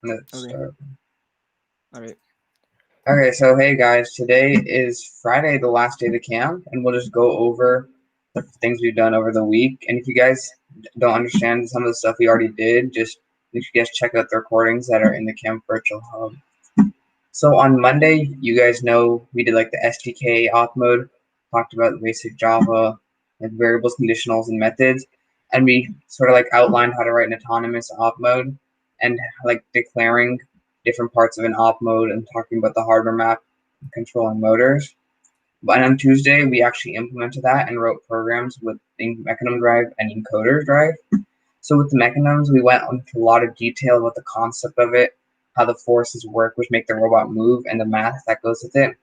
Let's Okay. start. All right. Okay, so hey guys, today is Friday, the last day of the camp, and we'll just go over the things we've done over the week. And if you guys don't understand some of the stuff we already did, just make sure you guys check out the recordings that are in the camp virtual hub. So on Monday, you guys know we did like the SDK auth mode, talked about the basic Java, like variables, conditionals, and methods, and we sort of like outlined how to write an autonomous auth mode and like declaring different parts of an auth mode and talking about the hardware map, controlling motors. But on Tuesday, we actually implemented that and wrote programs with the mechanism drive and encoder drive. So with the mechanisms, we went into a lot of detail about the concept of it, how the forces work, which make the robot move, and the math that goes with it.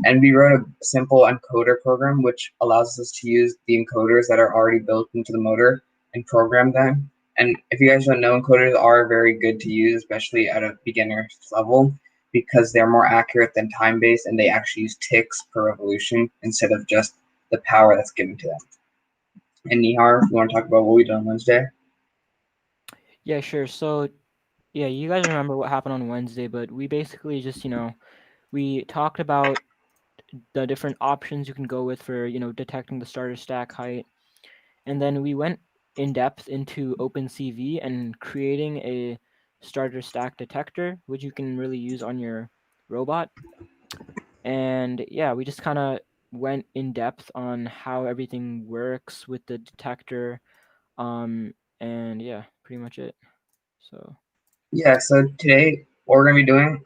And we wrote a simple encoder program, which allows us to use the encoders that are already built into the motor and program them. And if you guys don't know, encoders are very good to use, especially at a beginner level, because they're more accurate than time-based, and they actually use ticks per revolution instead of just the power that's given to them. And Nihar, if you want to talk about what we did on Wednesday? Yeah, sure. So, yeah, you guys remember what happened on Wednesday, but we basically just, we talked about the different options you can go with for, detecting the starter stack height. And then we went in depth into OpenCV and creating a starter stack detector, which you can really use on your robot. And yeah, we just kind of went in depth on how everything works with the detector. And yeah, pretty much it. So, Yeah, so today what we're gonna be doing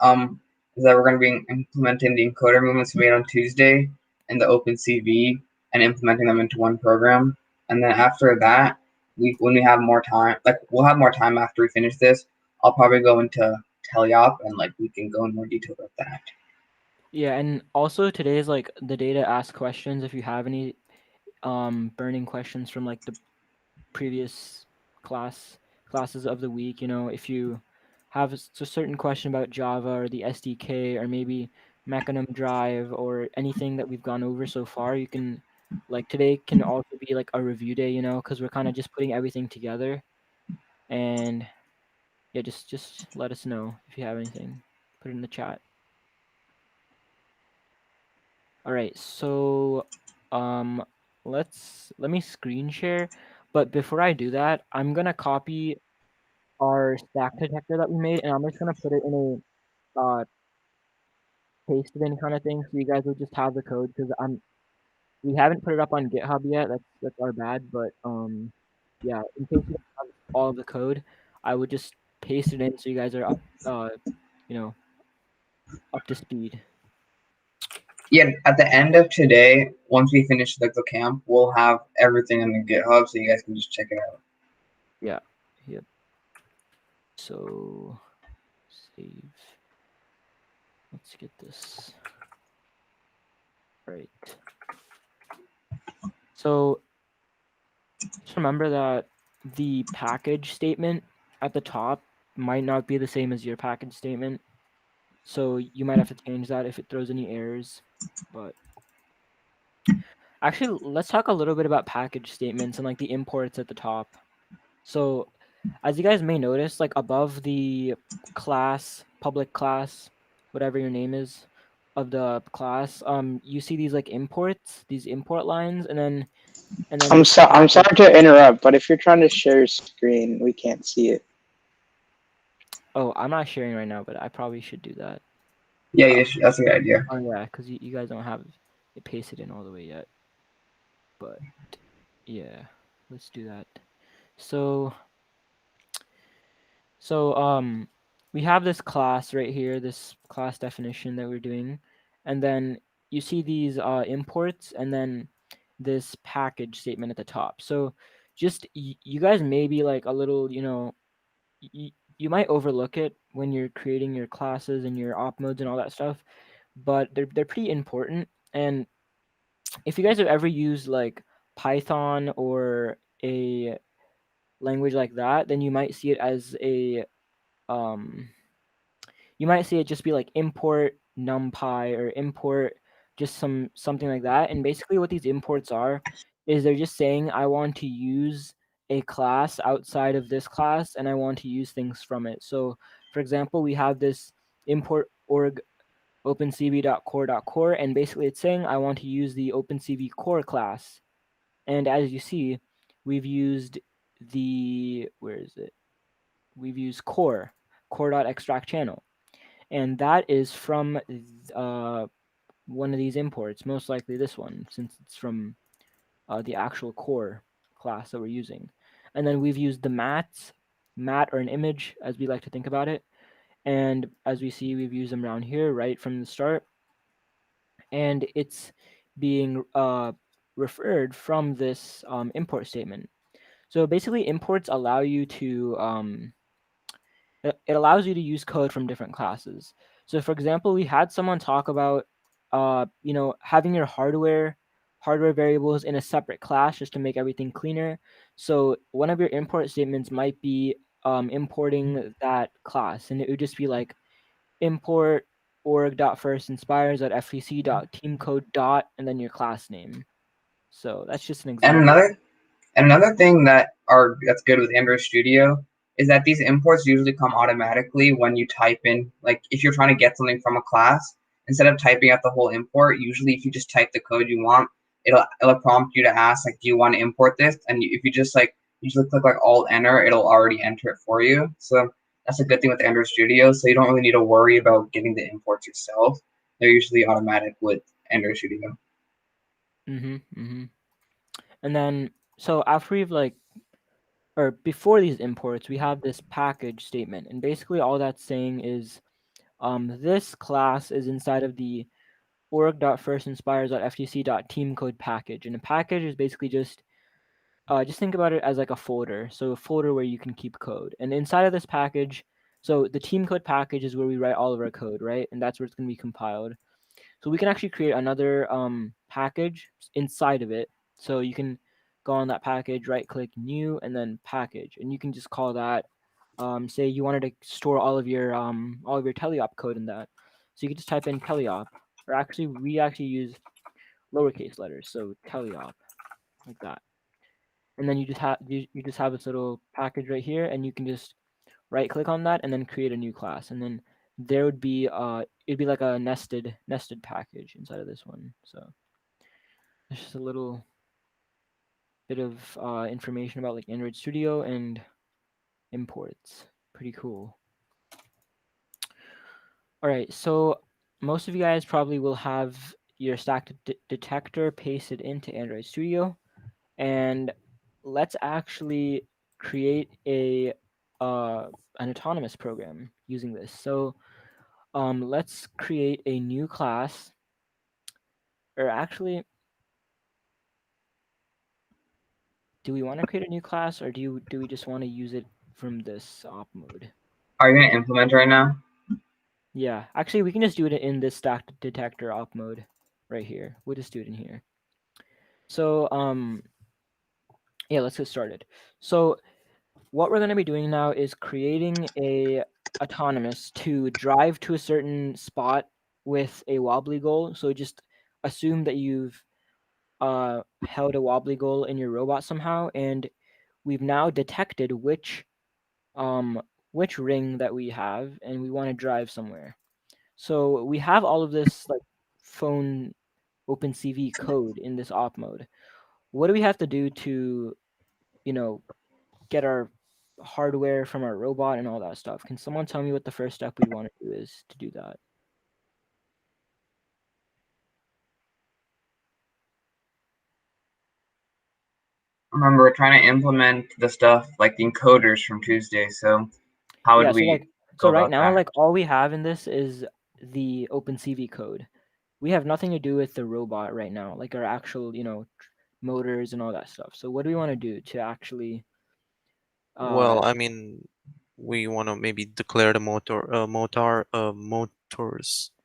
is that we're gonna be implementing the encoder movements we made on Tuesday in the OpenCV and implementing them into one program. And then after that, we when we have more time, like we'll have more time after we finish this. I'll probably go into Teleop and like we can go in more detail about that. yeah, and also today is like the day to ask questions if you have any burning questions from like the previous classes of the week. If you have a certain question about Java or the SDK or maybe Mechanism Drive or anything that we've gone over so far, you can like today can also be like a review day, because we're kind of just putting everything together. And yeah, just let us know if you have anything. Put it in the chat. All right, so um let me screen share, but before I do that, I'm gonna copy our stack detector that we made, and I'm just gonna put it in a pasted in kind of thing, so you guys will just have the code because we haven't put it up on GitHub yet. That's our bad, but yeah, in case you don't have all of the code, I would just paste it in so you guys are up you know up to speed. Yeah, at the end of today, once we finish like the camp, we'll have everything in the GitHub so you guys can just check it out. Yeah, yep. So save. Let's get this right. So just remember that the package statement at the top might not be the same as your package statement. So you might have to change that if it throws any errors. But actually, let's talk a little bit about package statements and like the imports at the top. So as you guys may notice, like above the class, public class, whatever your name is of the class, you see these like imports, these import lines, and then this I'm package. sorry to interrupt, but if you're trying to share your screen, we can't see it. Oh, I'm not sharing right now, but I probably should do that. Yeah, yeah, that's a good idea. Oh yeah, because you guys don't have it pasted in all the way yet. But yeah, let's do that. So so we have this class right here, this class definition that we're doing, and then you see these imports and then this package statement at the top. So just you guys may be like a little, you might overlook it when you're creating your classes and your op modes and all that stuff, but they're pretty important. And if you guys have ever used like Python or a language like that, then um you might see it just be like import numpy or import just something like that. And basically what these imports are is they're just saying I want to use a class outside of this class and I want to use things from it. So For example, we have this import org opencv.core.core, and basically it's saying I want to use the opencv core class. And as you see, we've used where is it? We've used core.extract channel. And that is from one of these imports, most likely this one, since it's from the actual core class that we're using. And then we've used the mat or an image, as we like to think about it. And as we see, we've used them around here right from the start. And it's being referred from this import statement. So basically, imports allow you to it allows you to use code from different classes. So for example, we had someone talk about having your hardware variables in a separate class just to make everything cleaner. So one of your import statements might be importing that class, and it would just be like import org.firstinspires.ftc.teamcode dot and then your class name. So that's just an And example. another thing that's good with Android Studio is that these imports usually come automatically when you type in, like if you're trying to get something from a class, instead of typing out the whole import, usually if you just type the code you want, it'll prompt you to ask like, do you want to import this? And if you just like usually click like Alt Enter, it'll already enter it for you. So that's a good thing with Android Studio. So you don't really need to worry about getting the imports yourself. They're usually automatic with Android Studio. And then so after we've or before these imports, we have this package statement, and basically all that's saying is this class is inside of the org.firstinspires.ftc.teamcode package, and a package is basically just think about it as like a folder, so a folder where you can keep code, and inside of this package, so the team code package is where we write all of our code, right? And that's where it's going to be compiled. So we can actually create another package inside of it. So you can go on that package, right click new, and then package, and you can just call that. Say you wanted to store all of your teleop code in that, so you can just type in teleop, or actually we actually use lowercase letters, so teleop, like that. And then you just have this little package right here, and you can just right click on that and then create a new class, and then there would be it'd be like a nested package inside of this one. So it's just a little bit of information about like Android Studio and imports. Pretty cool. All right, so most of you guys probably will have your stack detector pasted into Android Studio, and let's actually create an autonomous program using this. So let's create a new class, or actually, do we want to create a new class, or do we just want to use it from this op mode? Are you gonna implement right now? Yeah, actually, we can just do it in this stack detector op mode right here. We'll just do it in here. So yeah, let's get started. So what we're going to be doing now is creating a autonomous to drive to a certain spot with a wobbly goal. So just assume that you've held a wobbly goal in your robot somehow, and we've now detected which ring that we have, and we want to drive somewhere. So we have all of this like phone OpenCV code in this op mode. What do we have to do to, you know, get our hardware from our robot and all that stuff? Can someone tell me what the first step we'd want to do is to do that? Remember, we're trying to implement the stuff like the encoders from Tuesday. So how would Yeah, so we go right about now, that? like all we have in this is the OpenCV code. We have nothing to do with the robot right now, like our actual, motors and all that stuff. So what do we want to do to actually uh Well, I mean, we want to maybe declare the motors.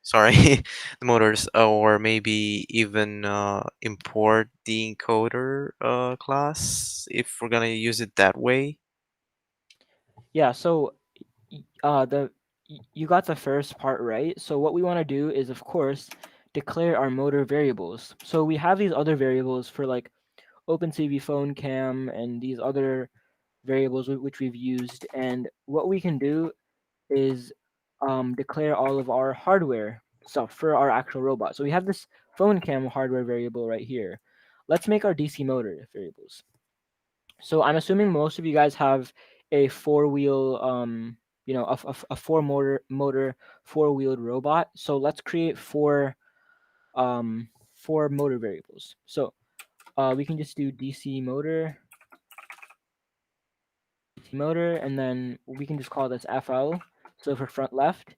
Sorry, the motors, or maybe even import the encoder class if we're gonna use it that way. yeah, so you got the first part right. So what we want to do is, of course, declare our motor variables. So we have these other variables for like OpenCV phone cam and these other variables which we've used. And what we can do is declare all of our hardware stuff for our actual robot. So we have this phone cam hardware variable right here. Let's make our DC motor variables. So I'm assuming most of you guys have a four-wheel, a four motor, four-wheeled robot. So let's create four motor variables. So we can just do DC motor, and then we can just call this FL. So for front left,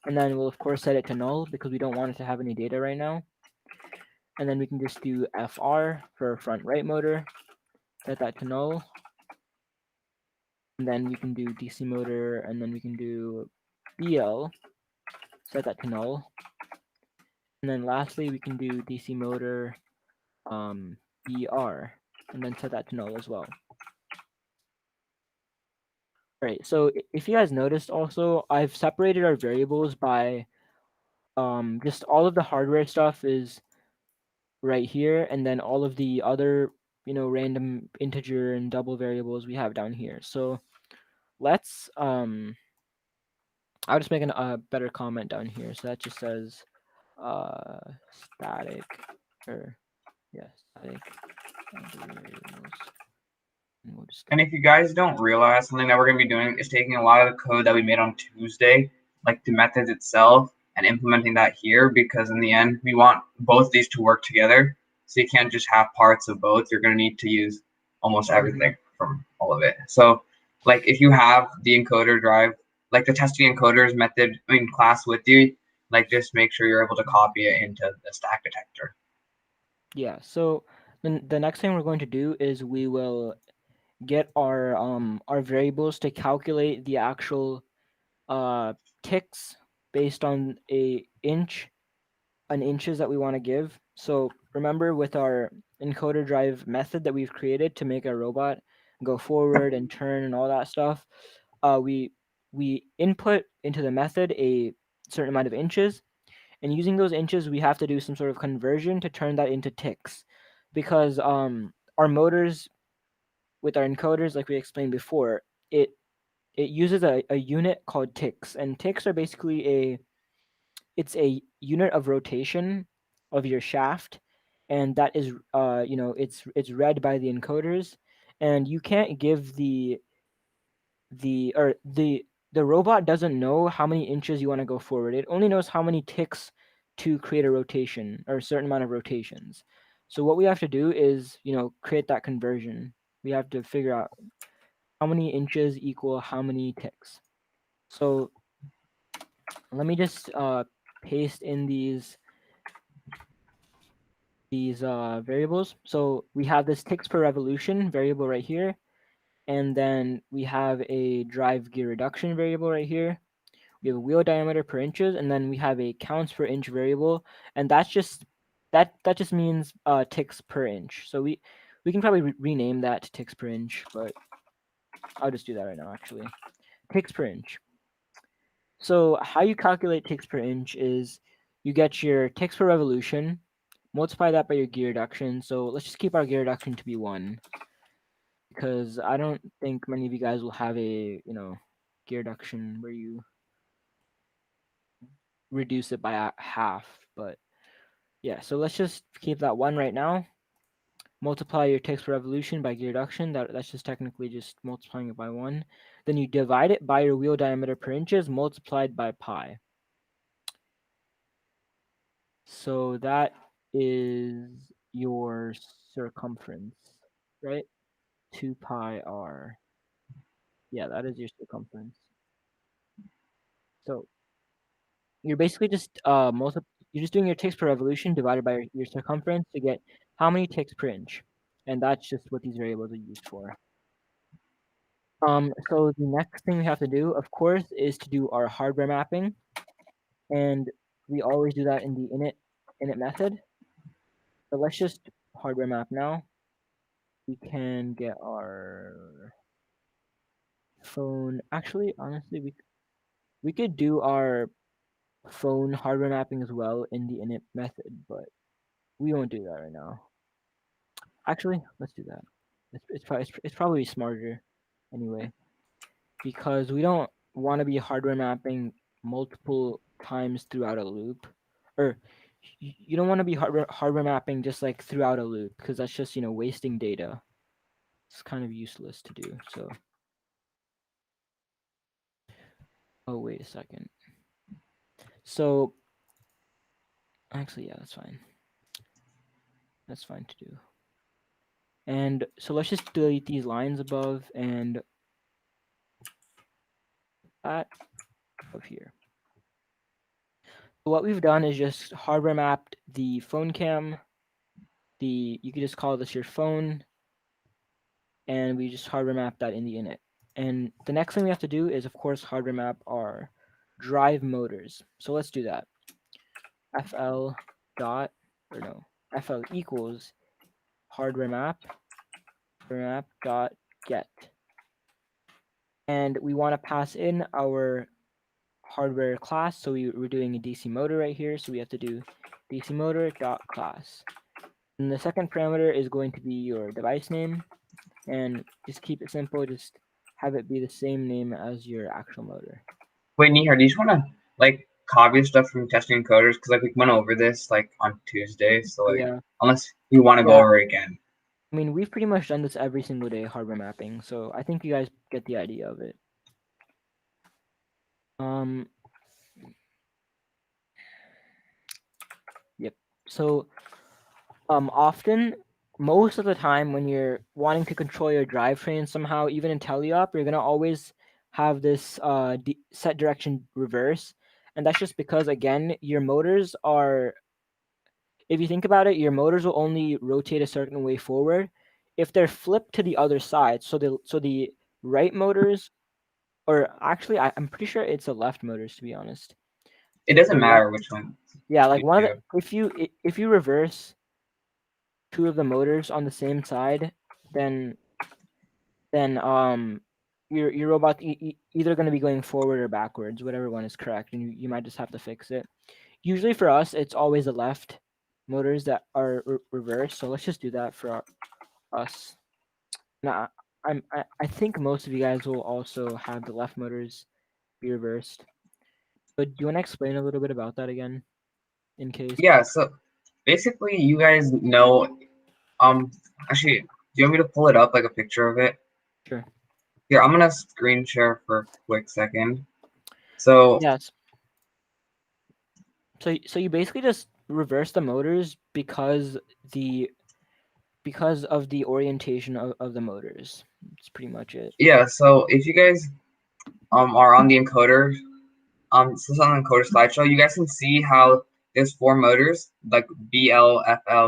and then we'll of course set it to null because we don't want it to have any data right now. And then we can just do FR for front right motor, set that to null. And then we can do DC motor, and then we can do BL, set that to null. And then lastly, we can do DC motor BR, and then set that to null as well. All right, so if you guys noticed also, I've separated our variables by just all of the hardware stuff is right here, and then all of the other, random integer and double variables we have down here. So let's I'll just make a better comment down here. So that just says static, or yeah, static variables. And we'll just And if you guys don't realize, something that we're going to be doing is taking a lot of the code that we made on Tuesday, like the methods itself, and implementing that here, because in the end, we want both these to work together. So you can't just have parts of both. You're going to need to use almost everything from all of it. So like if you have the encoder drive, like the testing encoders method, class with you, like just make sure you're able to copy it into the stack detector. Yeah, so then the next thing we're going to do is we will get our variables to calculate the actual ticks based on an inches that we want to give. So remember with our encoder drive method that we've created to make a robot go forward and turn and all that stuff, we input into the method a certain amount of inches, and using those inches we have to do some sort of conversion to turn that into ticks, because our motors with our encoders, like we explained before, it uses a unit called ticks, and ticks are basically it's a unit of rotation of your shaft, and that is it's read by the encoders, and you can't give the robot doesn't know how many inches you want to go forward. It only knows how many ticks to create a rotation, or a certain amount of rotations. So what we have to do is, create that conversion. We have to figure out how many inches equal how many ticks. So let me just paste in these variables. So we have this ticks per revolution variable right here, and then we have a drive gear reduction variable right here. We have a wheel diameter per inches, and then we have a counts per inch variable, and that's just that just means ticks per inch. So we can probably rename that to ticks per inch, but I'll just do that right now actually. Ticks per inch. So how you calculate ticks per inch is you get your ticks per revolution, multiply that by your gear reduction. So let's just keep our gear reduction to be 1, because I don't think many of you guys will have a gear reduction where you reduce it by half. But yeah, so let's just keep that 1 right now. Multiply your ticks per revolution by gear reduction. That's just technically just multiplying it by 1. Then you divide it by your wheel diameter per inches multiplied by pi. So that is your circumference, right? 2 pi r. Yeah, that is your circumference. So you're basically just you're just doing your ticks per revolution divided by your circumference to get how many ticks per inch, and that's just what these variables are used for. So the next thing we have to do, of course, is to do our hardware mapping, and we always do that in the init method. So let's just hardware map now. We can get our phone. Actually, honestly, we could do our phone hardware mapping as well in the init method, but we won't do that right now. Actually, let's do that. It's probably smarter anyway, because we don't want to be hardware mapping multiple times throughout a loop, or you don't want to be hardware mapping just like throughout a loop, because that's just wasting data. It's kind of useless to do. So, oh wait a second. So actually, yeah, that's fine. That's fine to do. And so let's just delete these lines above and that of here. So what we've done is just hardware mapped the phone cam. You could just call this your phone, and we just hardware map that in the init. And the next thing we have to do is, of course, hardware map our drive motors. So let's do that. FL dot, or no, FL equals hardware map dot get. And we want to pass in our hardware class. So we're doing a DC motor right here. So we have to do DC motor dot class. And the second parameter is going to be your device name. And just keep it simple. Just have it be the same name as your actual motor. Wait, Nihar, do you just want to like copy stuff from testing encoders? Because like we went over this like on Tuesday, so like Yeah. unless you want to go over it again. I mean, we've pretty much done this every single day, hardware mapping. So I think you guys get the idea of it. Yep. So often, most of the time when you're wanting to control your drivetrain somehow, even in teleop, you're gonna always have this set direction reverse. And that's just because, again, your motors are, if you think about it, your motors will only rotate a certain way forward if they're flipped to the other side. So the right motors, or actually, I'm pretty sure it's the left motors, to be honest. It doesn't matter which one. Yeah, like one of the, if you reverse two of the motors on the same side, then your robot either going to be going forward or backwards, whatever one is correct, and you might just have to fix it. Usually for us, it's always the left motors that are reversed. So let's just do that for us. Now, I think most of you guys will also have the left motors be reversed. But do you want to explain a little bit about that again, in case? Yeah. So basically, you guys know. Actually, do you want me to pull it up like a picture of it? Sure. Here, I'm gonna screen share for a quick second. So yes. So you basically just reverse the motors because of the orientation of the motors. That's pretty much it. yeah. So if you guys are on the encoder, this is on the encoder slideshow. You guys can see how there's four motors like BL, FL,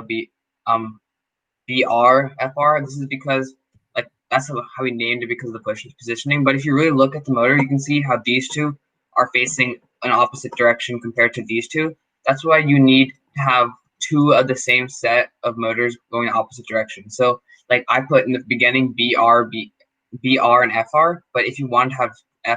BR, FR. This is because like that's how we named it because of the push positioning. But if you really look at the motor, you can see how these two are facing an opposite direction compared to these two. That's why you need to have two of the same set of motors going in opposite directions. So like I put in the beginning BR and FR, but if you want to have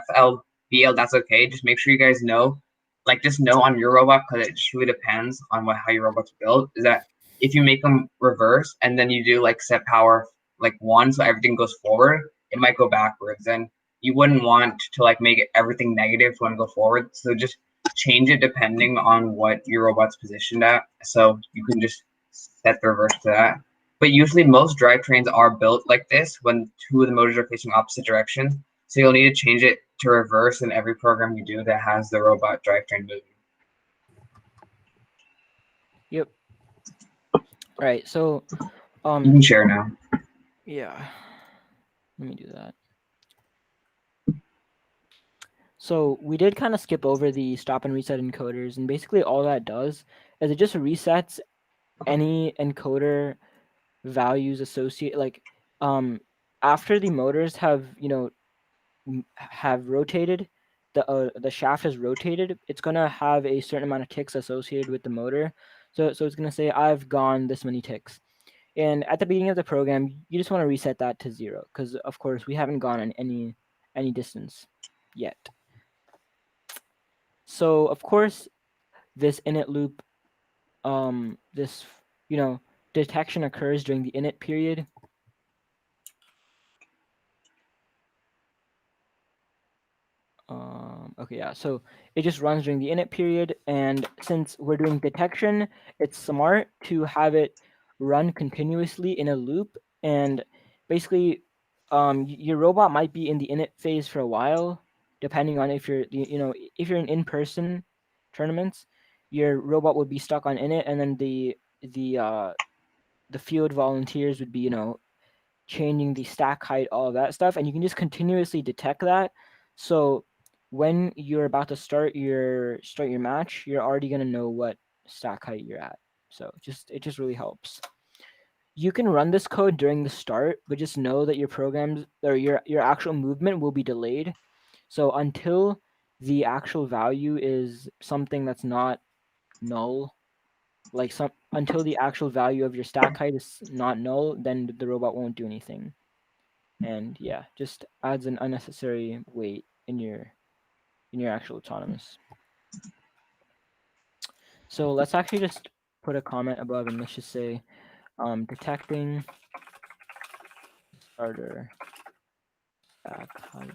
FL, BL, that's okay. Just make sure you guys know, like just know on your robot, because it just really depends on how your robot's built, is that if you make them reverse and then you do like set power like 1, so everything goes forward, it might go backwards. And you wouldn't want to like make it everything negative to want to go forward. So just change it depending on what your robot's positioned at. So you can just set the reverse to that. But usually most drivetrains are built like this when two of the motors are facing opposite directions. So you'll need to change it to reverse in every program you do that has the robot drivetrain moving. Yep. Right. So you can share now. Yeah. Let me do that. So we did kind of skip over the stop and reset encoders, and basically all that does is it just resets any encoder values associated, like after the motors have have rotated, the shaft has rotated, it's gonna have a certain amount of ticks associated with the motor. So it's gonna say I've gone this many ticks. And at the beginning of the program, you just want to reset that to 0 because, of course, we haven't gone on any distance yet. So, of course, this init loop, this detection occurs during the init period. Okay, yeah. So it just runs during the init period, and since we're doing detection, it's smart to have it run continuously in a loop. And basically, your robot might be in the init phase for a while, depending on if if you're in-person tournaments, your robot would be stuck on init, and then the uh the field volunteers would be changing the stack height, all of that stuff, and you can just continuously detect that. So when you're about to start your match, you're already gonna know what stack height you're at. So it just really helps. You can run this code during the start, but just know that your programs or your actual movement will be delayed. So until the actual value is something that's not null, like some until the actual value of your stack height is not null, then the robot won't do anything. And yeah, just adds an unnecessary weight in your actual autonomous. So let's actually just put a comment above and let's just say detecting starter stack height.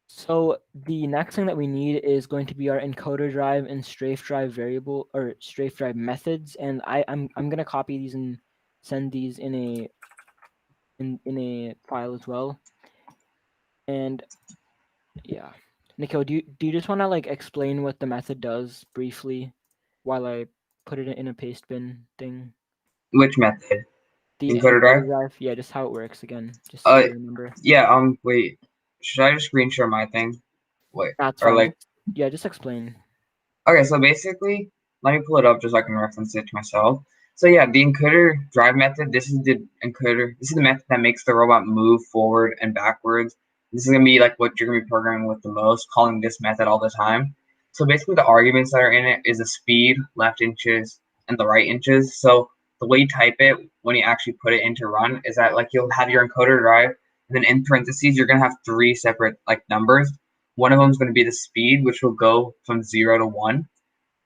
So the next thing that we need is going to be our encoder drive and strafe drive variable or strafe drive methods, and I'm gonna copy these and send these in a file as well. And yeah, Nikhil, do you just want to like explain what the method does briefly while I put it in a paste bin thing? Which method? The Encoder encoder drive? drive, yeah, just how it works again, just so Uh, you remember. yeah. Wait. Should I just screen share my thing? Wait. That's Or fine. like. Just explain. Okay, so basically, let me pull it up just so I can reference it to myself. So yeah, the encoder drive method, this is the encoder, this is the method that makes the robot move forward and backwards. This is gonna be like what you're gonna be programming with the most, calling this method all the time. So basically the arguments that are in it is the speed, left inches, and the right inches. So the way you type it when you actually put it into run is that like you'll have your encoder drive, and then in parentheses you're gonna have three separate like numbers. One of them is going to be the speed, which will go from 0 to 1.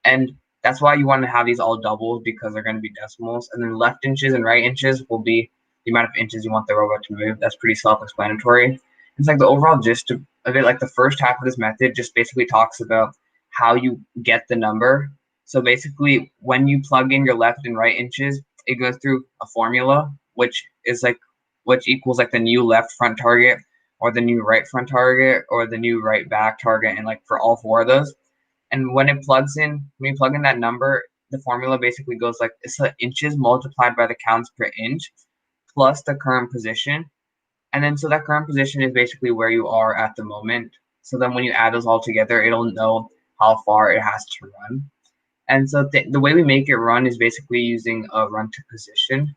And that's why you want to have these all doubled because they're going to be decimals. And then left inches and right inches will be the amount of inches you want the robot to move. That's pretty self-explanatory. It's like the overall gist of it, like the first half of this method just basically talks about how you get the number. So basically, when you plug in your left and right inches, it goes through a formula, which equals like the new left front target or the new right front target or the new right back target, and like for all four of those. And when you plug in that number, the formula basically goes like it's the inches multiplied by the counts per inch plus the current position. And then so that current position is basically where you are at the moment. So then when you add those all together, it'll know how far it has to run. And so the way we make it run is basically using a run to position.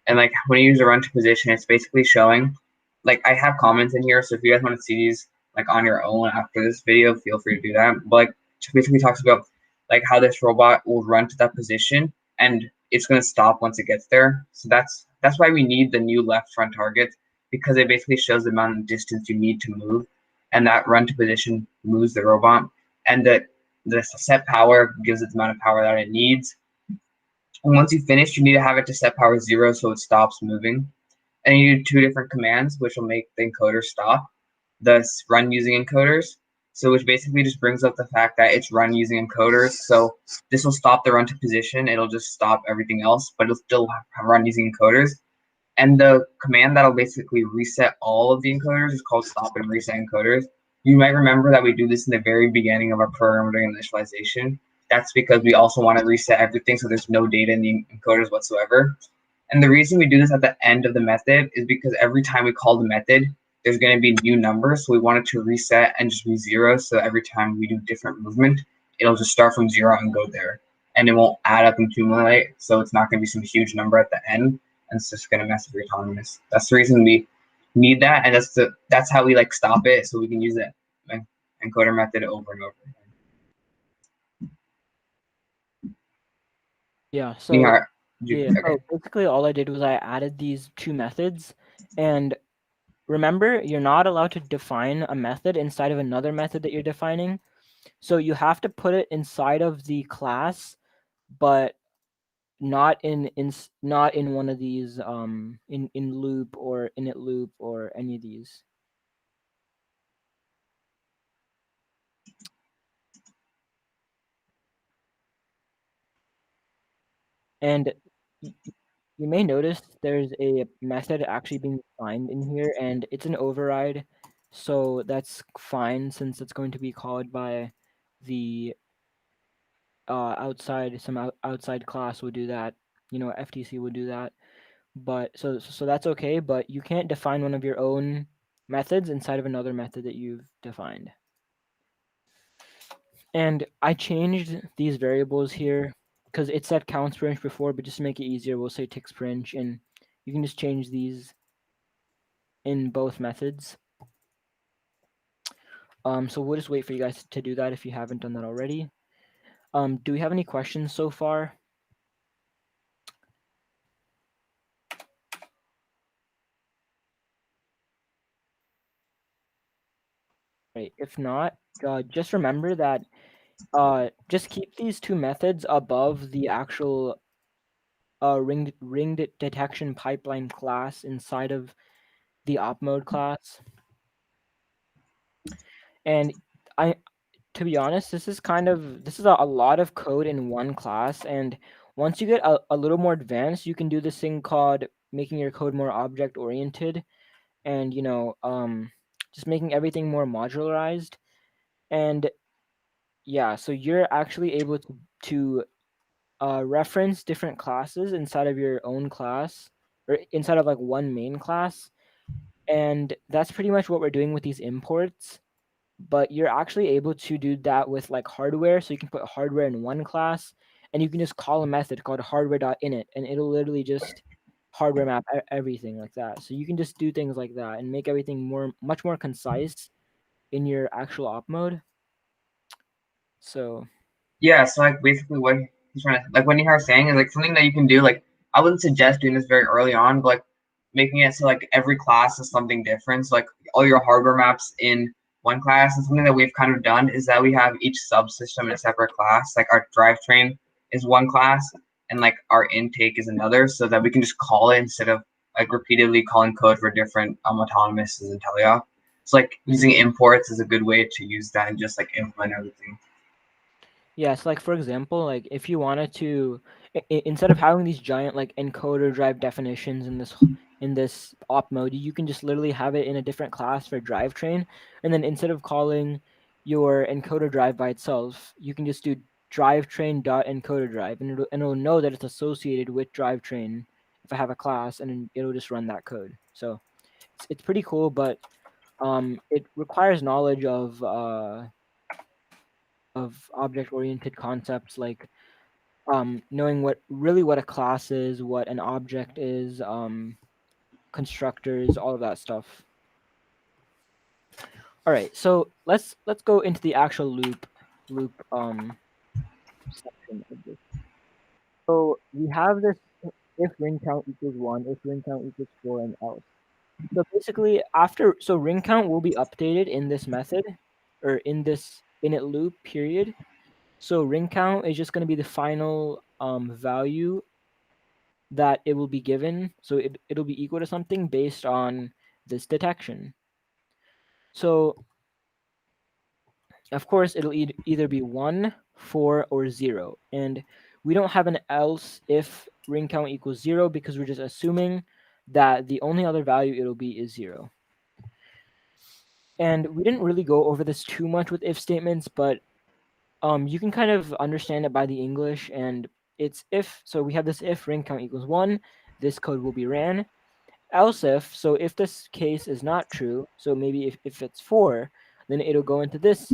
And like when you use a run to position, it's basically showing, like I have comments in here. So if you guys want to see these like on your own after this video, feel free to do that. But like it basically talks about like how this robot will run to that position and it's going to stop once it gets there. So that's why we need the new left front target, because it basically shows the amount of distance you need to move, and that run to position moves the robot, and the set power gives it the amount of power that it needs. And once you finish, you need to have it to set power 0 so it stops moving. And you do two different commands which will make the encoder stop. Thus run using encoders. So which basically just brings up the fact that it's run using encoders. So this will stop the run to position. It'll just stop everything else, but it'll still run using encoders. And the command that'll basically reset all of the encoders is called stop and reset encoders. You might remember that we do this in the very beginning of our program during initialization. That's because we also want to reset everything so there's no data in the encoders whatsoever. And the reason we do this at the end of the method is because every time we call the method, there's going to be new numbers. So we want it to reset and just be 0. So every time we do different movement, it'll just start from 0 and go there. And it won't add up and accumulate. So it's not going to be some huge number at the end. And it's just going to mess with your autonomous. That's the reason we need that. And that's how we like stop it. So we can use it encoder method over and over again. Yeah. So Nihar, so okay. basically all I did was I added these two methods, and remember, you're not allowed to define a method inside of another method that you're defining. So you have to put it inside of the class, but not not in one of these in loop or init loop or any of these. And you may notice there's a method actually being defined in here, and it's an override. So that's fine since it's going to be called by the outside class will do that. FTC will do that. But so that's okay, but you can't define one of your own methods inside of another method that you've defined. And I changed these variables here because it said counts per inch before, but just to make it easier, we'll say ticks per inch, and you can just change these in both methods. So we'll just wait for you guys to do that if you haven't done that already. Do we have any questions so far? Right. If not, just remember that just keep these two methods above the actual ring detection pipeline class inside of the op mode class. And to be honest, this is a lot of code in one class. And once you get a little more advanced, you can do this thing called making your code more object oriented, and just making everything more modularized. And yeah, so you're actually able to reference different classes inside of your own class or inside of like one main class. And that's pretty much what we're doing with these imports. But you're actually able to do that with like hardware. So you can put hardware in one class and you can just call a method called hardware.init and it'll literally just hardware map everything like that. So you can just do things like that and make everything much more concise in your actual op mode. So Yeah, so like basically what he's trying to like what Nihar's saying is like something that you can do. Like I wouldn't suggest doing this very early on, but like making it so like every class is something different. So like all your hardware maps in one class, and something that we've kind of done is that we have each subsystem in a separate class. Like our drivetrain is one class, and like our intake is another, so that we can just call it instead of like repeatedly calling code for different autonomouses and teleop. So like using imports is a good way to use that and just like implement everything. yeah, so like for example, like if you wanted to, instead of having these giant like encoder drive definitions in this op mode, you can just literally have it in a different class for drivetrain, and then instead of calling your encoder drive by itself, you can just do drivetrain.encoder drive, and it'll know that it's associated with drivetrain if I have a class, and then it'll just run that code. So it's pretty cool, but it requires knowledge of object-oriented concepts like knowing what a class is, what an object is, constructors, all of that stuff. All right, so let's go into the actual loop section of this. So we have this if ring count equals 1, if ring count equals 4, and else. So basically, ring count will be updated in this method or in this init loop period. So ring count is just going to be the final value that it will be given. So it'll be equal to something based on this detection. So of course, it'll either be 1, 4, or 0. And we don't have an else if ring count equals 0 because we're just assuming that the only other value it'll be is 0. And we didn't really go over this too much with if statements, but you can kind of understand it by the English. And it's if, so we have this if ring count equals 1, this code will be ran. Else if, so if this case is not true, so maybe if it's 4, then it'll go into this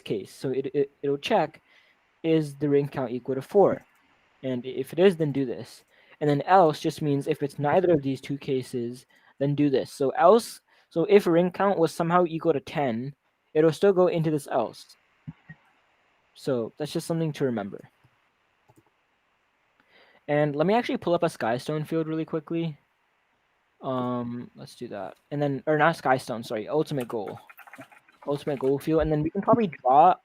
case. So it'll check, is the ring count equal to 4? And if it is, then do this. And then else just means if it's neither of these two cases, then do this. So else, so if ring count was somehow equal to 10, it'll still go into this else. So that's just something to remember. And let me actually pull up a skystone field really quickly. Let's do that. And then, or not skystone, sorry, ultimate goal field. And then we can probably draw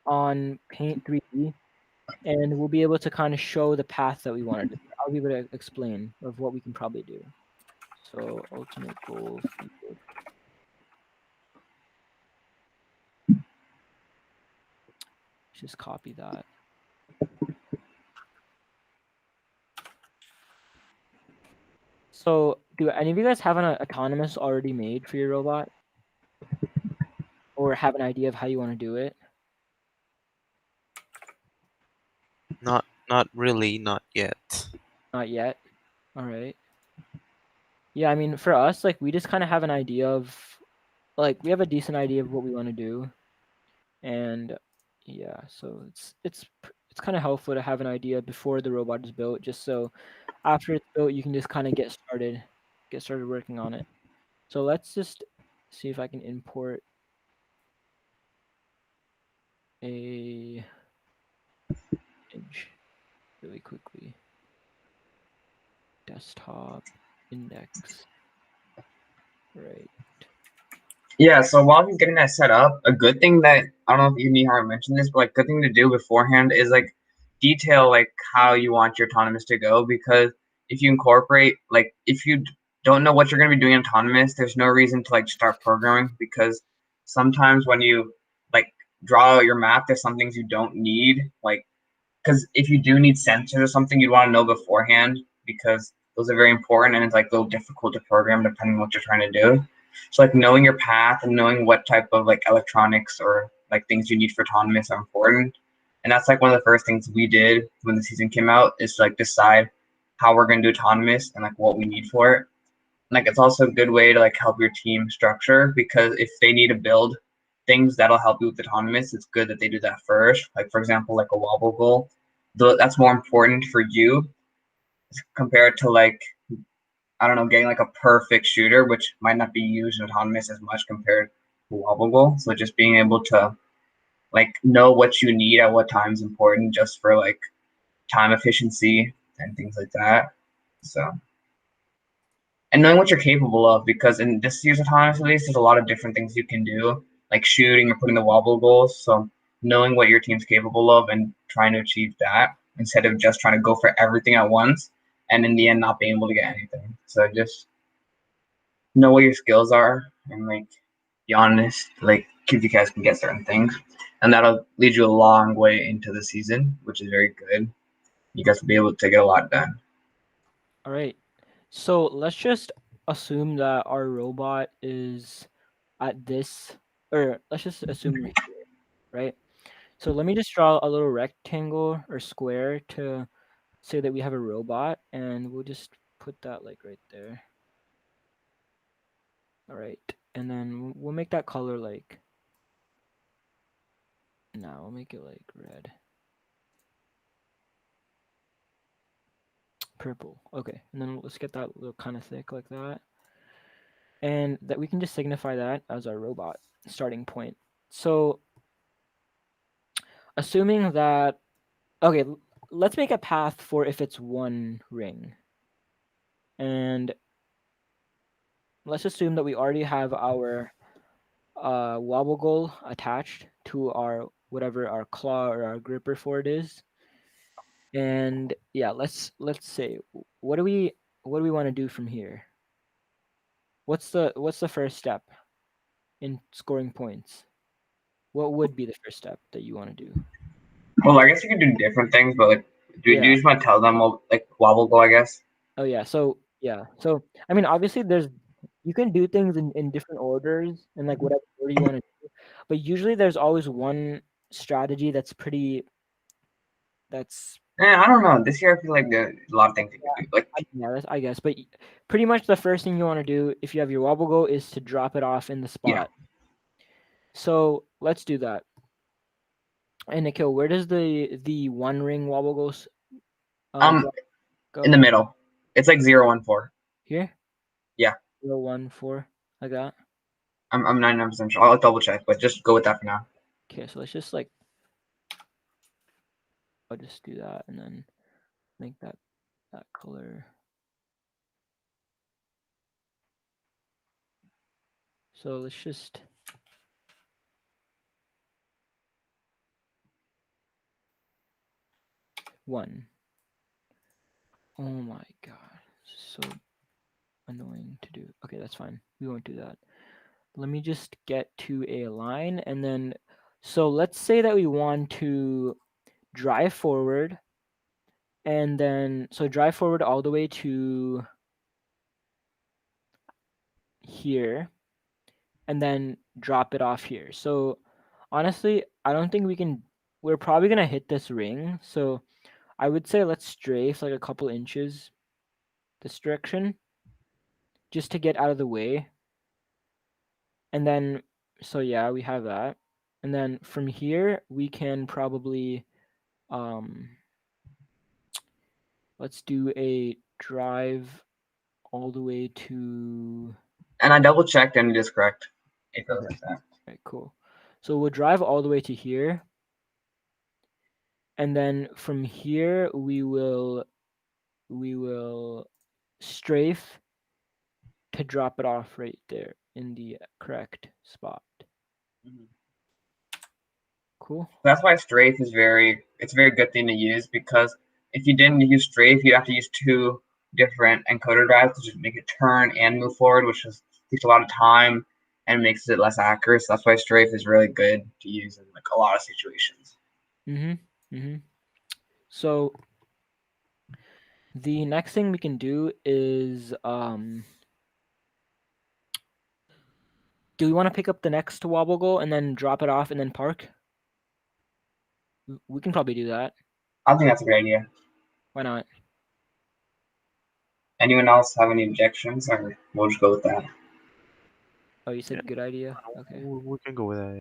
on Paint 3D, and we'll be able to kind of show the path that we want to do. I'll be able to explain of what we can probably do. So ultimate goal field. Just copy that. So, do any of you guys have an autonomous already made for your robot, or have an idea of how you want to do it? Not really, not yet. Not yet. All right. Yeah, I mean, for us, like, we just kind of have an idea of, like, we have a decent idea of what we want to do, and yeah, so it's kind of helpful to have an idea before the robot is built, just so after it's built, you can just kind of get started working on it. So let's just see if I can import a image really quickly. Desktop index. Right. Yeah, so while he's getting that set up, a good thing that I don't know if you need how I mentioned this, but like good thing to do beforehand is like detail like how you want your autonomous to go, because if you incorporate like if you don't know what you're gonna be doing in autonomous, there's no reason to like start programming, because sometimes when you like draw out your map, there's some things you don't need, like because if you do need sensors or something, you'd want to know beforehand, because those are very important and it's like a little difficult to program depending on what you're trying to do. So like knowing your path and knowing what type of like electronics or like things you need for autonomous are important. And that's like one of the first things we did when the season came out, is to like decide how we're going to do autonomous and like what we need for it. Like it's also a good way to like help your team structure, because if they need to build things that'll help you with autonomous, it's good that they do that first. Like for example, like a wobble goal, though that's more important for you compared to like I don't know, getting like a perfect shooter, which might not be used in autonomous as much compared to wobble goal. So just being able to like know what you need at what time is important, just for like time efficiency and things like that. So and knowing what you're capable of, because in this year's autonomous release, there's a lot of different things you can do, like shooting or putting the wobble goals. So knowing what your team's capable of and trying to achieve that, instead of just trying to go for everything at once and in the end not being able to get anything. So just know what your skills are and like be honest, like if you guys can get certain things, and that'll lead you a long way into the season, which is very good. You guys will be able to get a lot done. All right. So let's just assume that our robot is at this, or let's just assume we're here, right? So let me just draw a little rectangle or square to say that we have a robot, and we'll just put that like right there. All right. And then we'll make that color like, no, we'll make it like red. Purple. Okay. And then let's get that little kind of thick like that. And that we can just signify that as our robot starting point. So assuming that, okay, let's make a path for if it's one ring. And let's assume that we already have our wobble goal attached to our whatever our claw or our gripper for it is. And yeah, let's say what do we want to do from here? What's the first step in scoring points? What would be the first step that you want to do? Well, I guess you can do different things, but like, do Yeah. you just want to tell them like wobble goal? I guess. Oh yeah. So yeah. So I mean, obviously, you can do things in different orders and like whatever order you want to do, but usually there's always one strategy that's I don't know. This year I feel like there's a lot of things you can do. Like yeah, I guess, but pretty much the first thing you want to do if you have your wobble goal is to drop it off in the yeah, spot. So let's do that. And Nikhil, where does the one ring wobble goes um, go? in the middle, it's like 014. Here? Yeah. 014, like that. I'm 99% sure. I'll double check, but just go with that for now. Okay, so let's just like I'll just do that and then make that color. So let's just one. Oh my god, so annoying to do. Okay, that's fine. We won't do that. Let me just get to a line and then so let's say that we want to drive forward and then so drive forward all the way to here and then drop it off here. So honestly, I don't think we're probably gonna hit this ring. So I would say let's strafe like a couple inches this direction just to get out of the way. And then, so yeah, we have that. And then from here, we can probably, let's do a drive all the way to, And I double checked and it is correct. It goes okay, like that. right, cool. So we'll drive all the way to here. And then from here, we will strafe to drop it off right there in the correct spot. Mhm. Cool. That's why strafe is it's a very good thing to use, because if you didn't use strafe, you have to use two different encoder drives to just make it turn and move forward, which just takes a lot of time and makes it less accurate. So that's why strafe is really good to use in like a lot of situations. So the next thing we can do is do we want to pick up the next wobble goal and then drop it off and then park? We can probably do that. I think that's a great idea. Why not? Anyone else have any objections, or we'll just go with that? Oh, you said Yeah, good idea. Okay. we can go with that.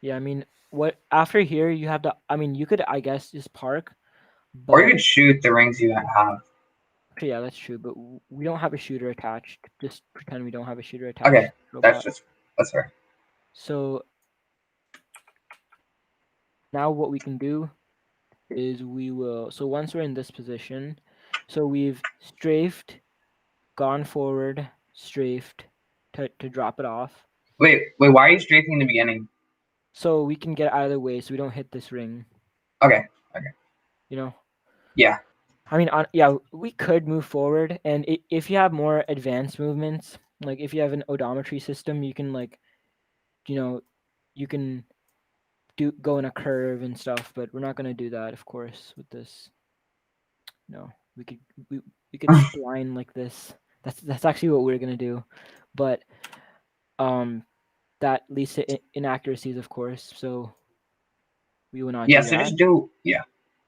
Yeah, I mean, what after here you have to. I mean, you could, I guess, just park, Or you but could shoot the rings you have. actually, yeah, that's true. But we don't have a shooter attached. Just pretend we don't have a shooter Okay, attached. Robot. that's fair. So now what we can do is we will. So once we're in this position, so we've strafed, gone forward, strafed to drop it off. Wait, why are you strafing in the beginning? So we can get out of the way so we don't hit this ring. Okay. You know. Yeah. I mean, yeah, we could move forward, and if you have more advanced movements, like if you have an odometry system, you can like, you know, you can go in a curve and stuff. But we're not gonna do that, of course, with this. No, we could we could spline like this. That's actually what we're gonna do, but that leads to inaccuracies, of course. So we will not Yeah, do so that. just do, yeah.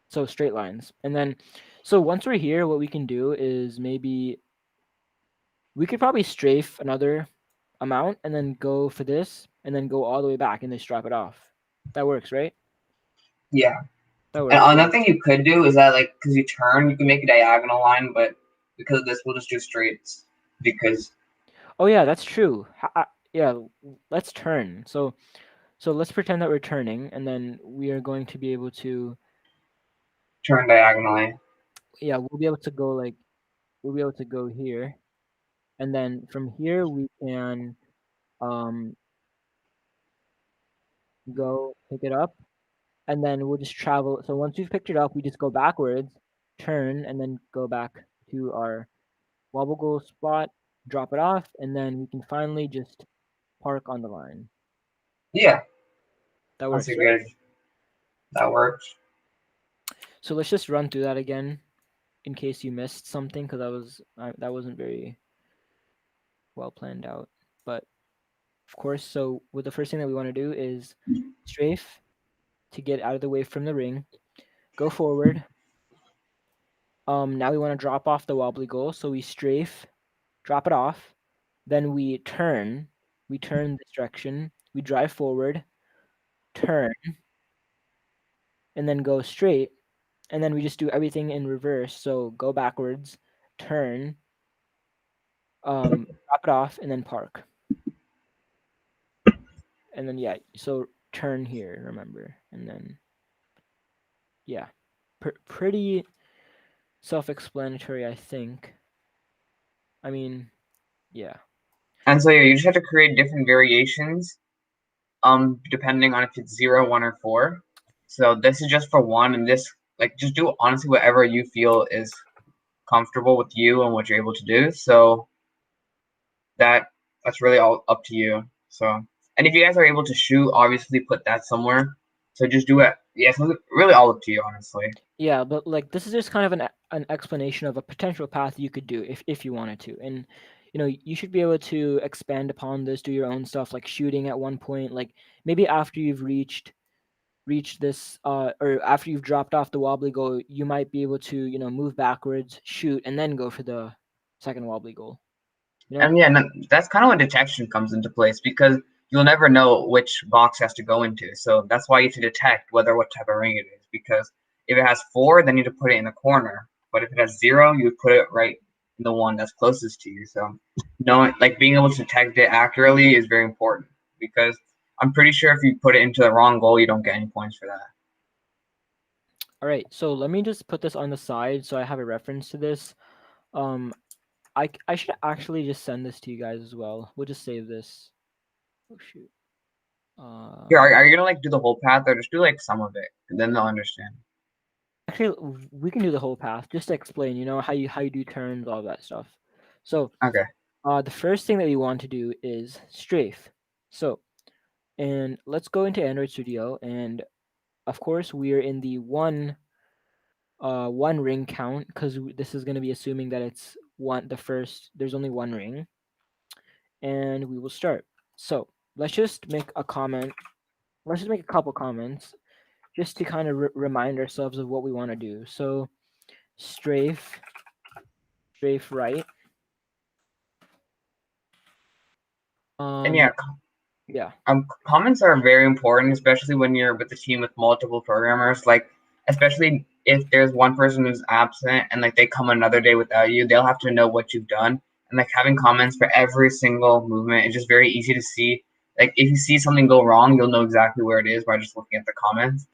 So straight lines, and then so once we're here, what we can do is maybe we could probably strafe another amount and then go for this and then go all the way back and just drop it off. That works, right? Yeah. That And works, another right? thing you could do is that, like, because you turn, you can make a diagonal line, but because of this, we'll just do straights. Because Oh yeah, that's true. Yeah, let's turn. So let's pretend that we're turning, and then we are going to be able to. turn diagonally. Yeah, we'll be able to go like we'll be able to go here, and then from here we can um go pick it up, and then we'll just travel. So once we've picked it up, we just go backwards, turn, and then go back to our wobble goal spot, drop it off, and then we can finally just park on the line. Yeah, That that's works, a right? good, that works. So let's just run through that again in case you missed something, because that wasn't very well planned out. But of course, so the first thing that we want to do is strafe to get out of the way from the ring, go forward. Now we want to drop off the wobbly goal, so we strafe, drop it off, then we turn this direction, we drive forward, turn, and then go straight, and then we just do everything in reverse. So go backwards, turn, drop it off, and then park. And then yeah, so turn here, remember, and then yeah, pretty self-explanatory, I think. I mean, yeah. And so yeah, you just have to create different variations, depending on if it's 0, 1, or 4. So this is just for 1, and this, like, just do honestly whatever you feel is comfortable with you and what you're able to do. So that's really all up to you. So, and if you guys are able to shoot, obviously put that somewhere. So just do it. Yeah, so it's really all up to you, honestly. Yeah, but like this is just kind of an explanation of a potential path you could do if you wanted to. And you should be able to expand upon this, do your own stuff like shooting at one point, like maybe after you've reached this or after you've dropped off the wobbly goal, you might be able to move backwards, shoot, and then go for the second wobbly goal. And yeah, that's kind of when detection comes into place because you'll never know which box has to go into. So that's why you should detect what type of ring it is. Because if it has 4, then you need to put it in the corner. But if it has 0, you would put it right in the one that's closest to you. So knowing, like being able to detect it accurately is very important because I'm pretty sure if you put it into the wrong goal, you don't get any points for that. All right, so let me just put this on the side so I have a reference to this. I should actually just send this to you guys as well. We'll just save this. Oh shoot. Here, are you gonna like do the whole path or just do like some of it, and then they'll understand. Actually, we can do the whole path just to explain. How you do turns, all that stuff. So Okay. the first thing that we want to do is strafe. So, and let's go into Android Studio, and of course we are in the one ring count because this is going to be assuming that it's there's only one ring, and we will start. So let's just make a comment. Let's just make a couple comments just to kind of remind ourselves of what we want to do. So strafe right. And yeah, Yeah. comments are very important, especially when you're with a team with multiple programmers. Like, especially if there's one person who's absent and like they come another day without you, they'll have to know what you've done. And like having comments for every single movement is just very easy to see. Like if you see something go wrong, you'll know exactly where it is by just looking at the comments.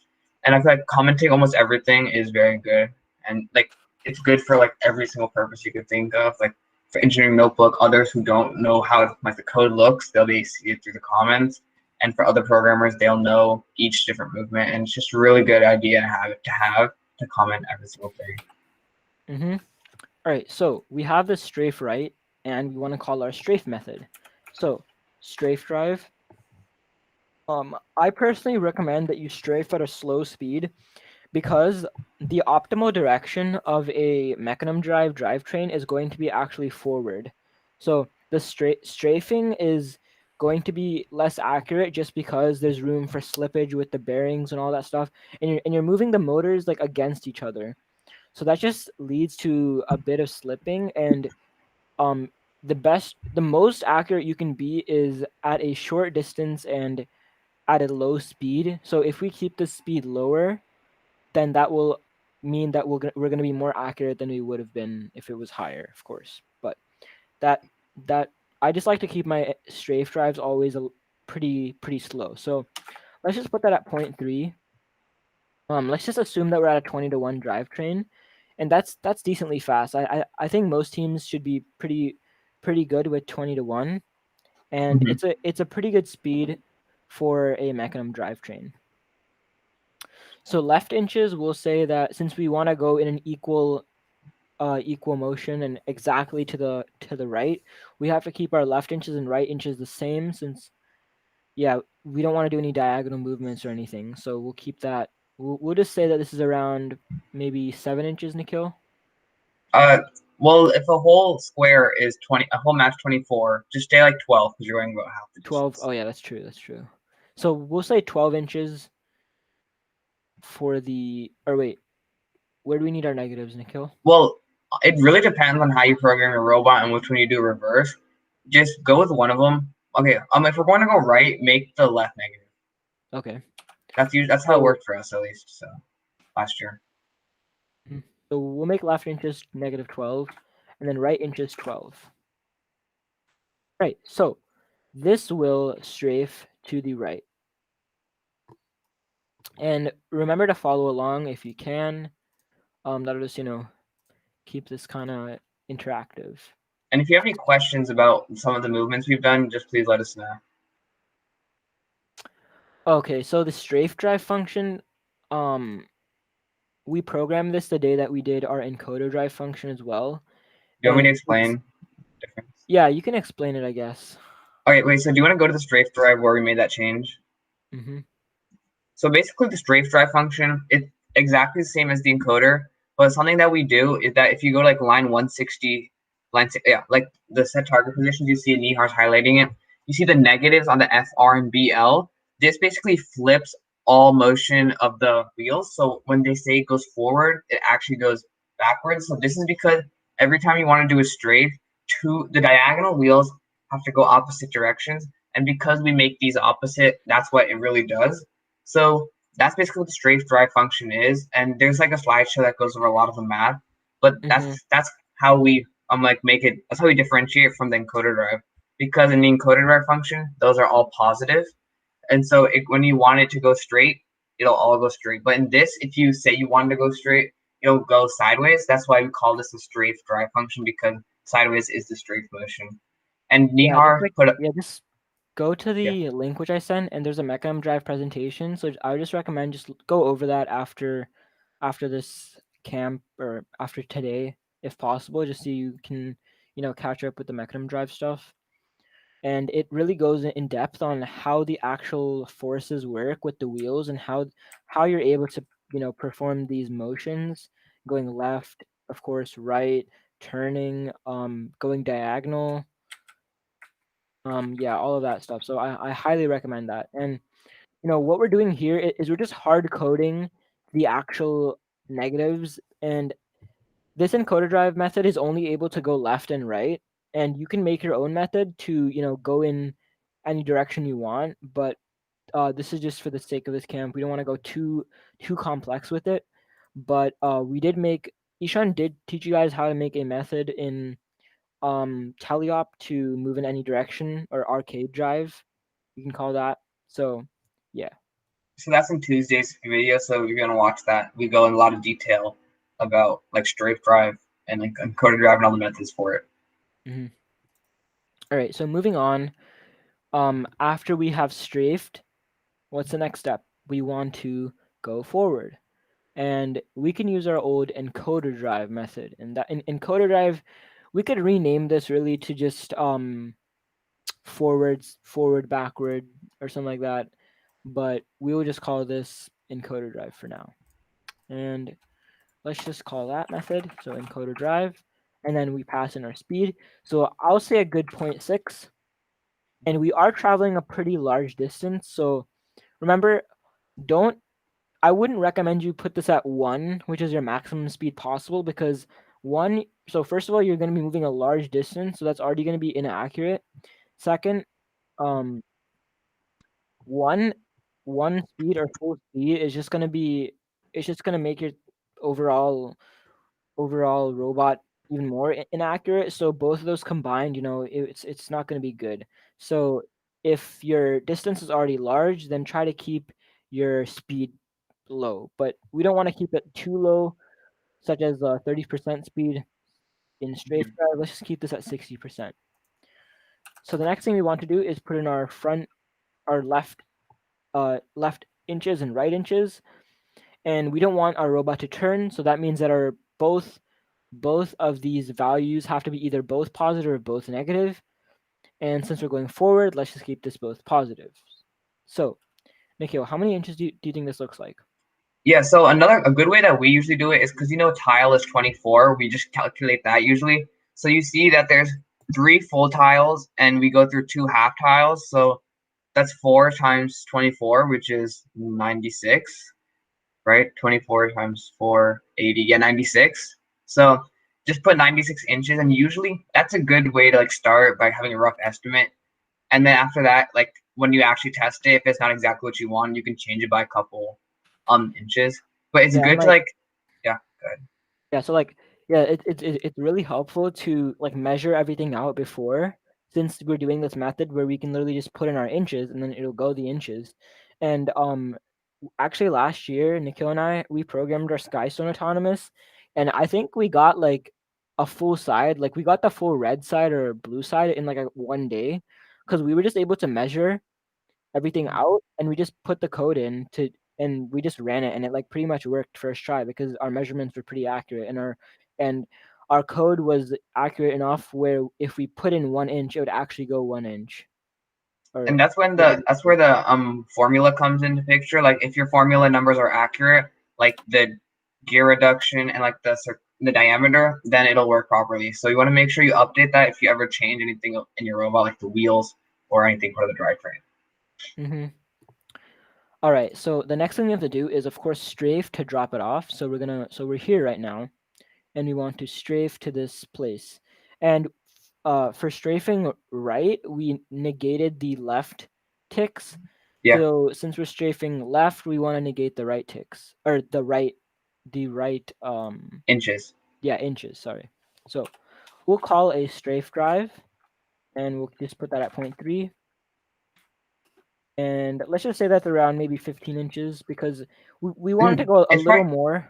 And I feel like commenting almost everything is very good, and like it's good for like every single purpose you could think of. Like for engineering notebook, others who don't know how like the code looks, they'll be see it through the comments. And for other programmers, they'll know each different movement, and it's just a really good idea to comment every single thing. Mm-hmm. All right, so we have the strafe right, and we want to call our strafe method. So strafe drive. I personally recommend that you strafe at a slow speed because the optimal direction of a mechanism drivetrain is going to be actually forward. So the strafing is going to be less accurate just because there's room for slippage with the bearings and all that stuff, and you're moving the motors like against each other. So that just leads to a bit of slipping, and um the most accurate you can be is at a short distance and at a low speed. So if we keep the speed lower, then that will mean that we're going to be more accurate than we would have been if it was higher, of course. But that that I just like to keep my strafe drives always pretty slow. So let's just put that at 0.3. Let's just assume that we're at a 20-to-1 drivetrain, and that's decently fast. I think most teams should be pretty good with 20-to-1, and Mhm. it's a pretty good speed for a mechanism drivetrain. So left inches, we'll say that since we want to go in an equal motion and exactly to the right, we have to keep our left inches and right inches the same since we don't want to do any diagonal movements or anything. So we'll keep that. We'll just say that this is around maybe 7 inches, Nikhil. Well, if a whole square is 20, a whole match 24, just stay like 12 because you're going about half the 12. distance. Oh yeah, that's true. That's true. So we'll say 12 inches for the. Or wait, where do we need our negatives, Nikhil? Well, it really depends on how you program your robot and which one you do reverse. Just go with one of them. Okay. If we're going to go right, make the left negative. Okay. That's how it worked for us at least. So last year. So we'll make left inches negative 12, and then right inches 12. Right. So this will strafe to the right. And remember to follow along if you can. That'll just, keep this kind of interactive. And if you have any questions about some of the movements we've done, just please let us know. Okay, so the strafe drive function, we programmed this the day that we did our encoder drive function as well. Do you want me to And explain the difference? yeah, you can explain it, I guess. Okay, wait, so do you want to go to the strafe drive where we made that change? Mm-hmm. So basically the strafe drive function, it's exactly the same as the encoder, but something that we do is that if you go to like line 160 like the set target positions you see Nihar's highlighting it. You see the negatives on the F, R, and BL. This basically flips all motion of the wheels. So when they say it goes forward, it actually goes backwards. So this is because every time you want to do a strafe, the diagonal wheels have to go opposite directions. And because we make these opposite, that's what it really does. So that's basically what the strafe drive function is. And there's like a slideshow that goes over a lot of the math. But Mm-hmm. that's how we make it. That's how we differentiate from the encoder drive. Because in the encoder drive function, those are all positive, and so when you want it to go straight, it'll all go straight. But in this, if you say you want to go straight, it'll go sideways. That's why we call this a strafe drive function, because sideways is the strafe motion. And Yeah, Nihar put a, just go to yeah. the link which I sent, and there's a mechanism drive presentation. So I would just recommend just go over that after this camp or after today, if possible, just so you can catch up with the mechanism drive stuff. And it really goes in depth on how the actual forces work with the wheels and how you're able to perform these motions, going left, of course, right, turning, going diagonal, yeah, all of that stuff. So I highly recommend that. And what we're doing here is we're just hard coding the actual negatives, and this encoder drive method is only able to go left and right, and you can make your own method to go in any direction you want. But this is just for the sake of this camp. We don't want to go too complex with it. But we did make Ishan did teach you guys how to make a method in teleop to move in any direction, or arcade drive, you can call that. So yeah. So that's in Tuesday's video. So if you're gonna watch that, we go in a lot of detail about like strafe drive and like encoder drive and all the methods for it. Mm-hmm. All right. So moving on. After we have strafed, what's the next step? We want to go forward, and we can use our old encoder drive method. And that in encoder drive, we could rename this really to just forward, backward, or something like that. But we will just call this encoder drive for now. And let's just call that method, so encoder drive, and then we pass in our speed. So I'll say a good 0.6, and we are traveling a pretty large distance. So remember, I wouldn't recommend you put this at 1, which is your maximum speed possible, because 1, so first of all, you're going to be moving a large distance, so that's already going to be inaccurate. Second, um, 1 1 speed or full speed is just going to be, it's just going to make your overall robot even more inaccurate. So both of those combined, it's not going to be good. So if your distance is already large, then try to keep your speed low. But we don't want to keep it too low, such as 30% speed in strafe drive. Let's just keep this at 60%. So the next thing we want to do is put in our left inches and right inches, and we don't want our robot to turn. So that means that our both of these values have to be either both positive or both negative. And since we're going forward, let's just keep this both positive. So, Nikhil, how many inches do you think this looks like? Yeah, so a good way that we usually do it is because tile is 24, we just calculate that usually. So you see that there's 3 full tiles and we go through 2 half tiles. So that's 4 times 24, which is 96, right? 24 times 4, 80. Yeah, 96. So just put 96 inches, and usually that's a good way to like start by having a rough estimate. And then after that, like when you actually test it, if it's not exactly what you want, you can change it by a couple inches. But it's Yeah, and good to yeah, go ahead. yeah, so yeah, it's really helpful to measure everything out before, since we're doing this method where we can literally just put in our inches and then it'll go the inches. And actually last year, Nikhil and we programmed our Skystone Autonomous, and I think we got a full side, we got the full red side or blue side in a 1 day, because we were just able to measure everything out, and we just put the code in and we just ran it, and it pretty much worked first try because our measurements were pretty accurate, and our code was accurate enough where if we put in 1 inch, it would actually go 1 inch. And that's when that's where the formula comes into picture. Like if your formula numbers are accurate, like the gear reduction and like the diameter, then it'll work properly. So you want to make sure you update that if you ever change anything in your robot, like the wheels or anything for the drivetrain. Mm-hmm. All right, so the next thing we have to do is, of course, strafe to drop it off. So we're here right now, and we want to strafe to this place. And for strafing right, we negated the left ticks. Yeah. So since we're strafing left, we want to negate the right ticks, or the right Inches. yeah, inches. Sorry. So we'll call a strafe drive, and we'll just put that at 0.3. And let's just say that's around maybe 15 inches because we wanted to go a It's little probably more.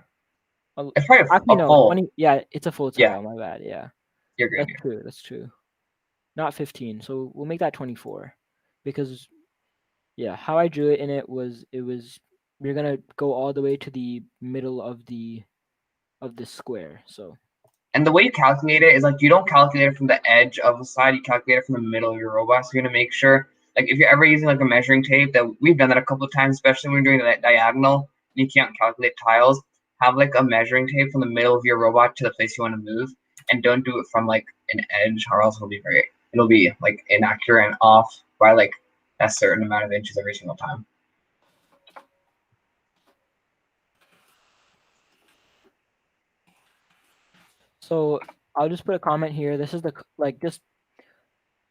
it's probably Actually, a no, full. 20. Yeah, it's a full Yeah, tile. My bad. Yeah, you're good. that's true. That's true. Not 15. So we'll make that 24 because yeah, how I drew it was we're gonna go all the way to the middle of the square. So And the way you calculate it is like you don't calculate it from the edge of the side, you calculate it from the middle of your robot. So you're gonna make sure, like if you're ever using like a measuring tape, that we've done that a couple of times, especially when you're doing that diagonal, and you can't calculate tiles, have like a measuring tape from the middle of your robot to the place you want to move, and don't do it from like an edge, or else it'll be like inaccurate and off by like a certain amount of inches every single time. so I'll just put a comment here. This is just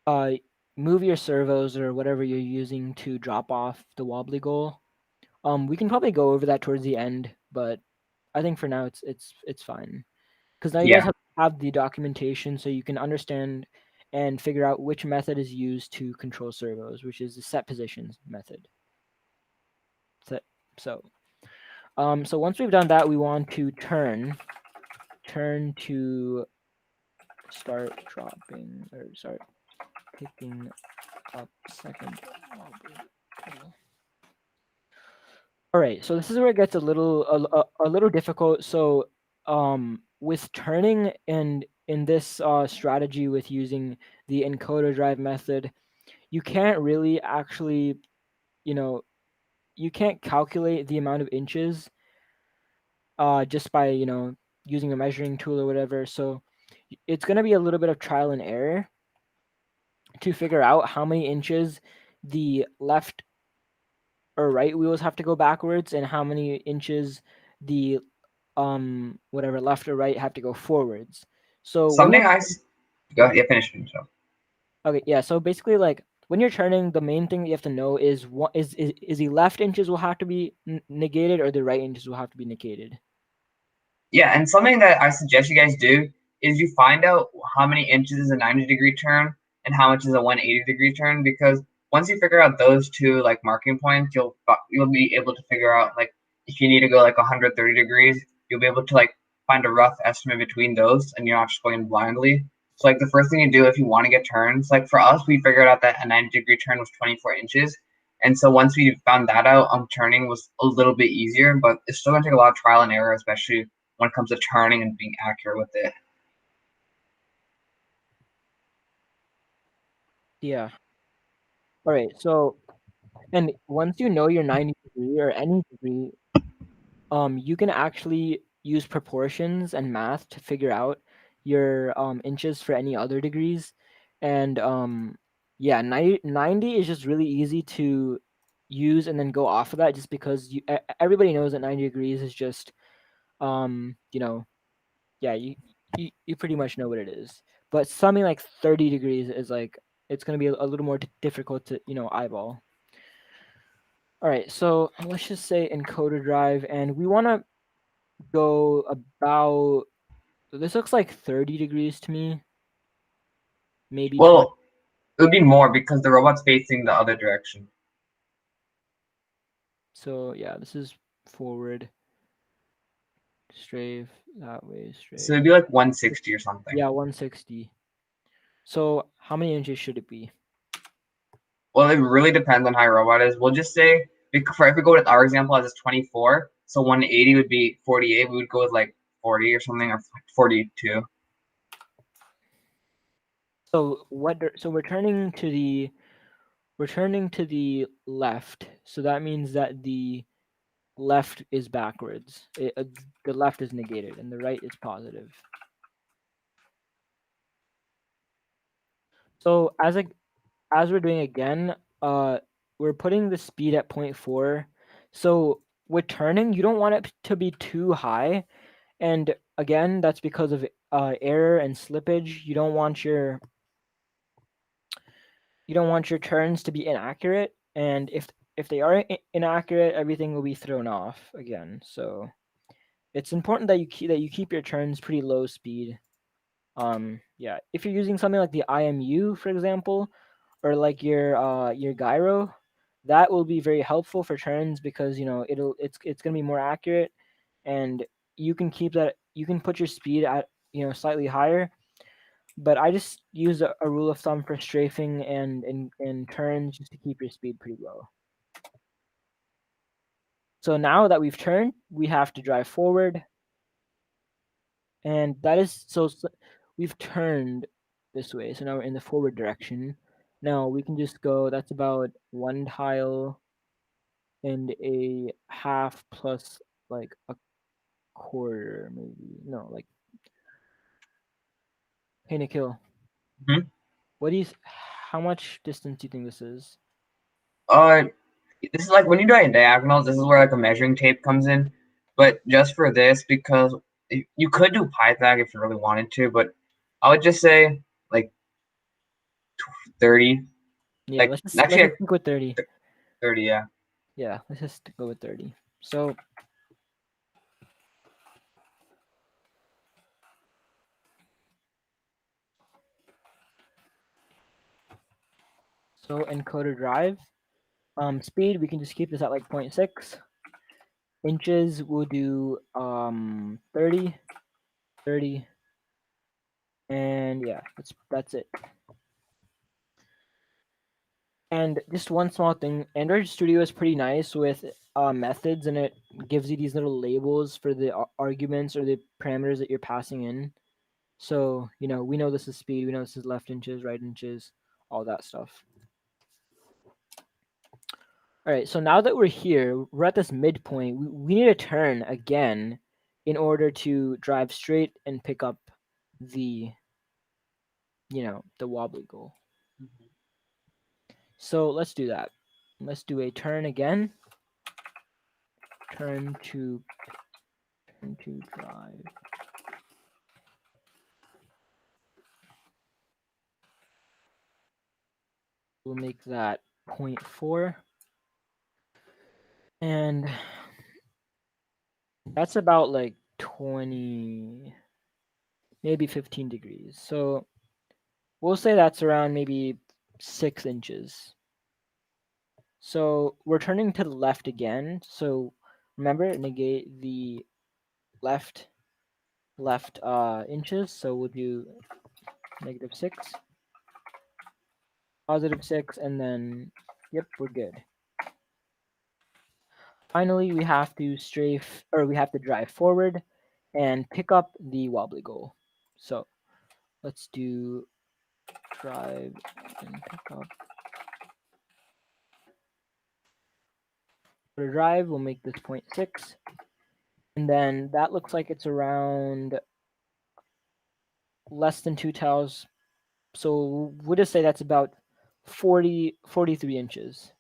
uh move your servos or whatever you're using to drop off the wobbly goal. We can probably go over that towards the end, but I think for now it's fine because now you guys Yeah. have the documentation, so you can understand and figure out which method is used to control servos, which is the set positions method. So so once we've done that, we want to turn to start dropping or start picking up second wobbly goal. All right, so this is where it gets a little difficult. So, with turning and in this strategy with using the encoder drive method, you can't really actually, you know, you can't calculate the amount of inches just by using a measuring tool or whatever. So, it's gonna be a little bit of trial and error to figure out how many inches the left or right wheels have to go backwards and how many inches the whatever left or right have to go forwards. So when Something you're go ahead, yeah, finish. okay, yeah, so basically like when you're turning, the main thing that you have to know is what is the left inches will have to be negated or the right inches will have to be negated. Yeah, and something that I suggest you guys do is you find out how many inches is a 90-degree turn and how much is a 180-degree turn, because once you figure out those two like marking points, you'll be able to figure out like if you need to go like 130 degrees, you'll be able to like find a rough estimate between those, and you're not just going blindly. So like the first thing you do if you want to get turns, like for us, we figured out that a 90-degree turn was 24 inches. And so once we found that out, turning was a little bit easier, but it's still gonna take a lot of trial and error, especially when it comes to turning and being accurate with it. Yeah. All right. So and once you know your 90 degree or any degree, you can actually use proportions and math to figure out your inches for any other degrees. And yeah, 90 is just really easy to use and then go off of that just because everybody knows that 90 degrees is just yeah, you pretty much know what it is. But something like 30 degrees is like it's going to be a little more difficult to, eyeball. All right, so let's just say encoder drive, and we want to go about. This looks like 30 degrees to me. Maybe 20. Well, it would be more because the robot's facing the other direction. So yeah, this is forward, strafe that way, So strafe. it'd be like 160 or something. Yeah, 160. So how many inches should it be? Well, it really depends on how your robot is. We'll just say, if we go with our example as it's 24, so 180 would be 48. We would go with like 40 or something, or 42. So so we're turning to the left. So that means that the left is backwards. The left is negated and the right is positive. So as we're doing again, we're putting the speed at 0.4. So with turning, you don't want it to be too high. And again, that's because of error and slippage. You don't want your turns to be inaccurate. And if they are inaccurate, everything will be thrown off again. So it's important that you keep your turns pretty low speed. Yeah, if you're using something like the IMU, for example, or like your gyro, that will be very helpful for turns because it's gonna be more accurate, and you can put your speed at slightly higher. But I just use a rule of thumb for strafing and in turns just to keep your speed pretty low. So now that we've turned, we have to drive forward, and that is so we've turned this way. So now we're in the forward direction. Now we can just go. That's about 1 tile and a half plus like a quarter, maybe. No, like, hey Nikhil, Mhm. how much distance do you think this is? This is like when you're doing diagonals. This is where like a measuring tape comes in. But just for this, because you could do Pythag if you really wanted to, but I would just say like 30. Yeah, Like let's actually, just stick with 30. 30. Yeah. Yeah, let's just go with 30. So encoder drive. Speed, we can just keep this at like 0.6. Inches, we'll do 30, 30, and yeah, that's it. And just one small thing, Android Studio is pretty nice with methods, and it gives you these little labels for the arguments or the parameters that you're passing in. So we know this is speed, we know this is left inches, right inches, all that stuff. All right, so now that we're here, we're at this midpoint. We need to turn again in order to drive straight and pick up the the wobbly goal. So let's do that. Let's do a turn again. Turn to drive. We'll make that 0.4. And that's about like 20, maybe 15 degrees. So we'll say that's around maybe 6 inches. So we're turning to the left again. So remember, negate the left inches. So we'll do -6, +6, and then yep, we're good. Finally, we have to drive forward and pick up the wobbly goal. So let's do drive and pick up. For drive, we'll make this 0.6. And then that looks like it's around less than 2 tiles. So we'll just say that's about 43 inches.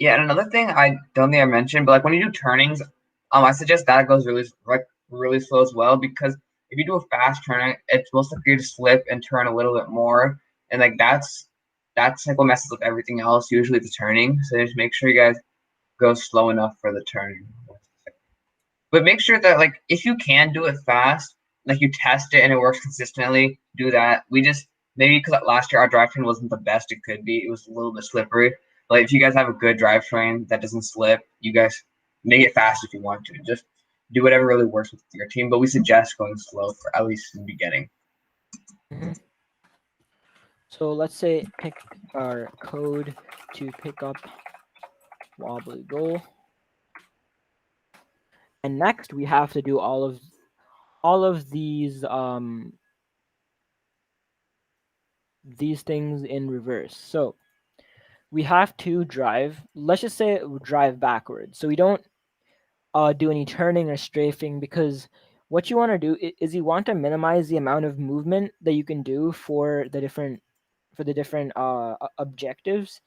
Yeah, and another thing I don't think I mentioned, but like when you do turnings, I suggest that goes really slow as well, because if you do a fast turn, it's most likely to slip and turn a little bit more, and like that's like what messes up everything else. Usually the turning, so just make sure you guys go slow enough for the turning. But make sure that like if you can do it fast, like you test it and it works consistently, do that. We just maybe because last year our drivetrain wasn't the best it could be. It was a little bit slippery. But if you guys have a good drivetrain that doesn't slip, you guys make it fast if you want to. Just do whatever really works with your team. But we suggest going slow for at least in the beginning. Mm-hmm. So let's say pick our code to pick up wobbly goal. And next we have to do all of these things in reverse. So we have to drive. Let's just say drive backwards. So we don't do any turning or strafing, because what you want to do is you want to minimize the amount of movement that you can do for the different objectives,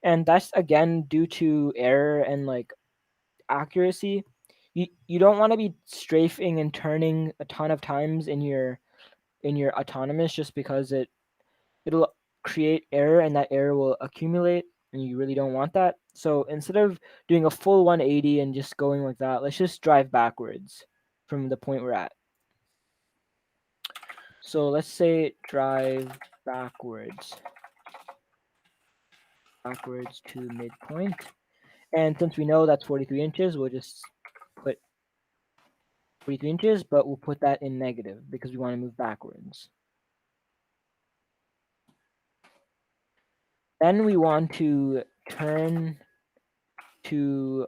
and that's again due to error and like accuracy. You don't want to be strafing and turning a ton of times in your autonomous, just because it'll create error, and that error will accumulate, and you really don't want that. So instead of doing a full 180 and just going like that, let's just drive backwards from the point we're at. So let's say drive backwards to midpoint. And since we know that's 43 inches, we'll just put 43 inches, but we'll put that in negative because we want to move backwards. Then we want to turn to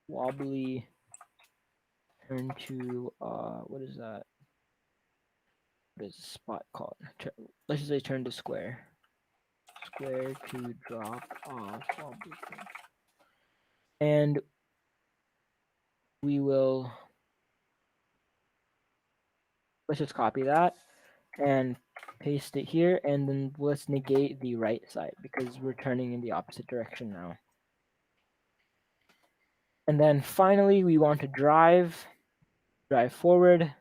wobbly, turn to what is that? What is the spot called? Let's just say turn to square. Square to drop off wobbly. And we will, let's just copy that and paste it here, and then let's negate the right side because we're turning in the opposite direction now. And then finally we want to drive forward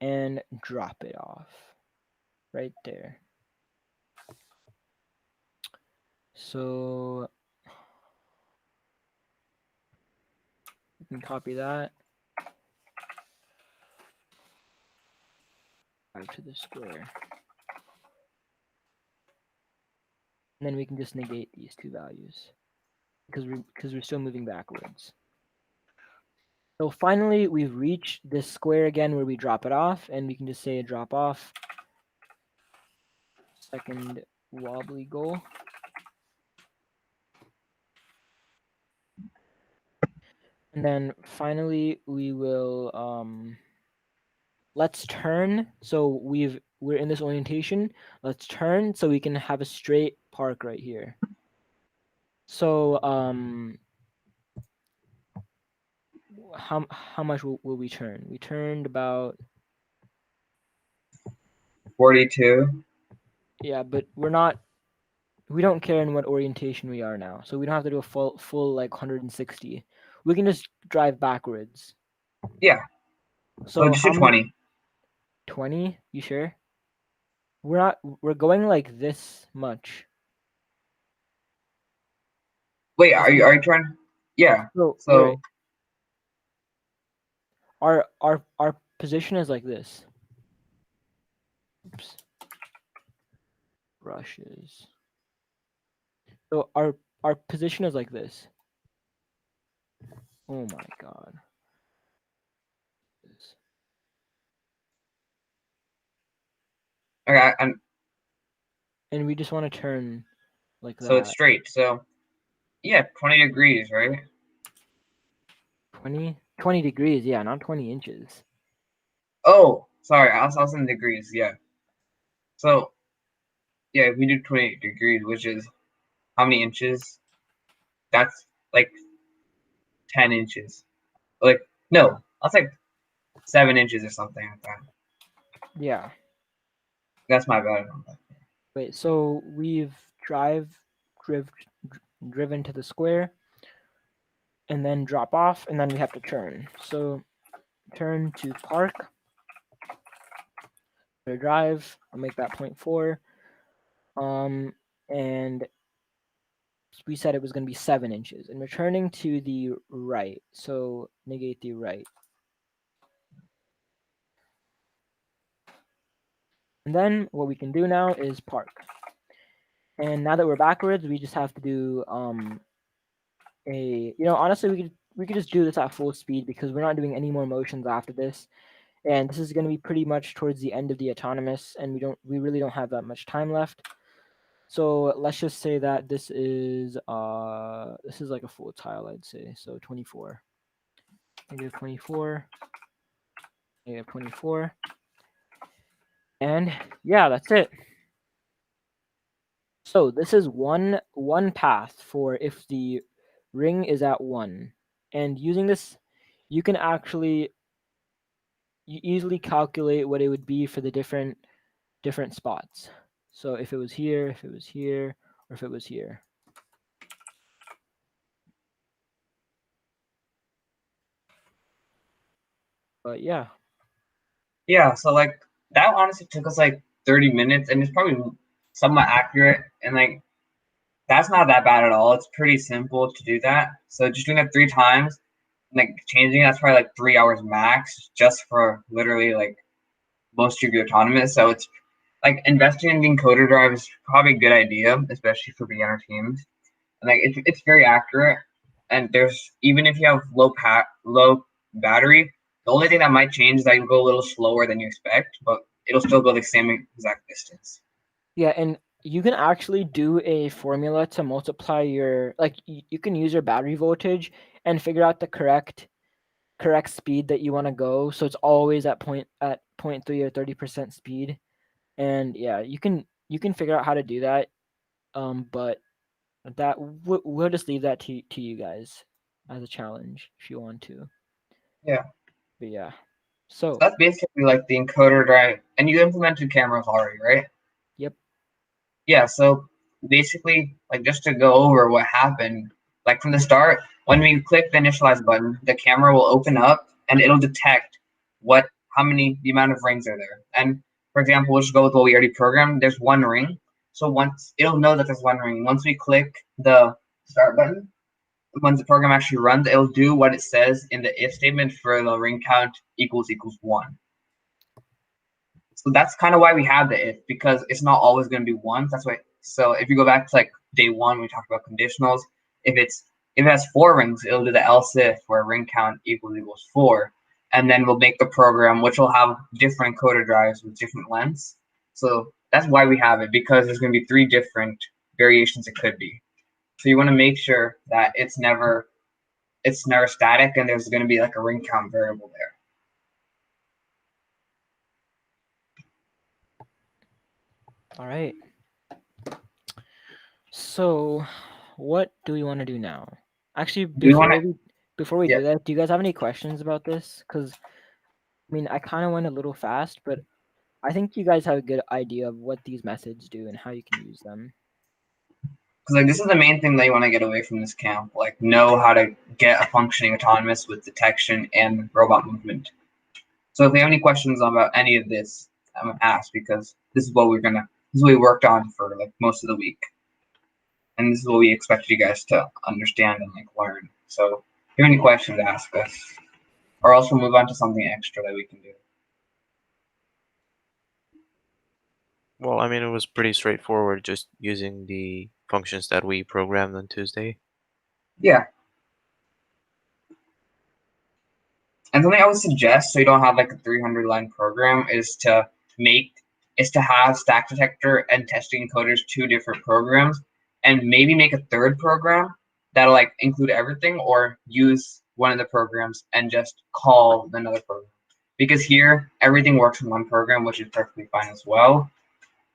and drop it off right there. So we can copy that back to the square. And then we can just negate these two values because we're still moving backwards. So finally, we've reached this square again where we drop it off, and we can just say drop off second wobbly goal. And then finally, we will let's turn. So we're in this orientation. Let's turn so we can have a straight park right here. So how much will we turn? We turned about 42. Yeah, but we don't care in what orientation we are now. So we don't have to do a full like 160. We can just drive backwards. Yeah. So just do 20. 20? You sure? We're going like this much. Wait, are you trying? Yeah. So wait. Our position is like this. Oops. Brushes. So our position is like this. Oh my god. okay, And we just want to turn like that. So it's straight. So yeah, 20 degrees, right? 20 degrees, yeah, not 20 inches. Oh, sorry, I was in degrees, yeah. So yeah, if we do 20 degrees, which is how many inches? That's like 10 inches. Like no, that's like 7 inches or something like that. Yeah. That's my bad. Wait, so we've driven to the square and then drop off, and then we have to turn. So turn to park, drive, I'll make that 0.4. And we said it was going to be 7 inches, and we're turning to the right. So negate the right. And then what we can do now is park. And now that we're backwards, we just have to do honestly we could just do this at full speed because we're not doing any more motions after this. And this is going to be pretty much towards the end of the autonomous, and we really don't have that much time left. So let's just say that this is like a full tile, I'd say. So 24. Negative 24. Negative 24. And yeah, that's it. So this is one path for if the ring is at 1. And using this, you can actually easily calculate what it would be for the different spots. So if it was here, if it was here, or if it was here. But yeah. Yeah, so like that honestly took us like 30 minutes, and it's probably somewhat accurate, and like that's not that bad at all. It's pretty simple to do that. So just doing that 3 times, like changing that's probably like 3 hours max, just for literally like most of your autonomous. So it's like investing in the encoder drive is probably a good idea, especially for beginner teams. And like it's very accurate. And there's even if you have low battery, the only thing that might change is that you'll go a little slower than you expect, but it'll still go the same exact distance. Yeah, and you can actually do a formula to multiply your like you can use your battery voltage and figure out the correct speed that you want to go. So it's always at 0.3 or 30% speed. And yeah, you can figure out how to do that. But that we'll just leave that to you guys as a challenge if you want to. Yeah. But yeah. So So that's basically like the encoder drive. And you implemented cameras already, right? yep. Yeah, so basically, like just to go over what happened, like from the start, when we click the initialize button, the camera will open up and it'll detect the amount of rings are there. And for example, we'll just go with what we already programmed. There's one ring. So once it'll know that there's one ring. Once we click the start button, once the program actually runs, it'll do what it says in the if statement for the ring count equals 1. So that's kind of why we have the if, because it's not always going to be one. That's why. So if you go back to like day one, we talked about conditionals. If it has 4 rings, it'll do the else if where ring count equals 4, and then we'll make the program which will have different encoder drives with different lengths. So that's why we have it, because there's going to be 3 different variations it could be. So you want to make sure that it's never static, and there's going to be like a ring count variable there. All right. So what do we want to do now? Actually, Do you want to? before we Yeah. do that, do you guys have any questions about this? Because I mean, I kind of went a little fast, but I think you guys have a good idea of what these methods do and how you can use them. Because like this is the main thing that you want to get away from this camp, like know how to get a functioning autonomous with detection and robot movement. So if you have any questions about any of this, I'm gonna ask, because this is what we worked on for like most of the week, and this is what we expect you guys to understand and like learn. So if you have any questions, ask us, or else we'll move on to something extra that we can do. Well, I mean, it was pretty straightforward, just using the functions that we programmed on Tuesday. Yeah. And something I would suggest, so you don't have like a 300-line program, is to have stack detector and testing encoders 2 different programs, and maybe make a 3rd program that'll like include everything, or use one of the programs and just call another program. Because here everything works in one program, which is perfectly fine as well.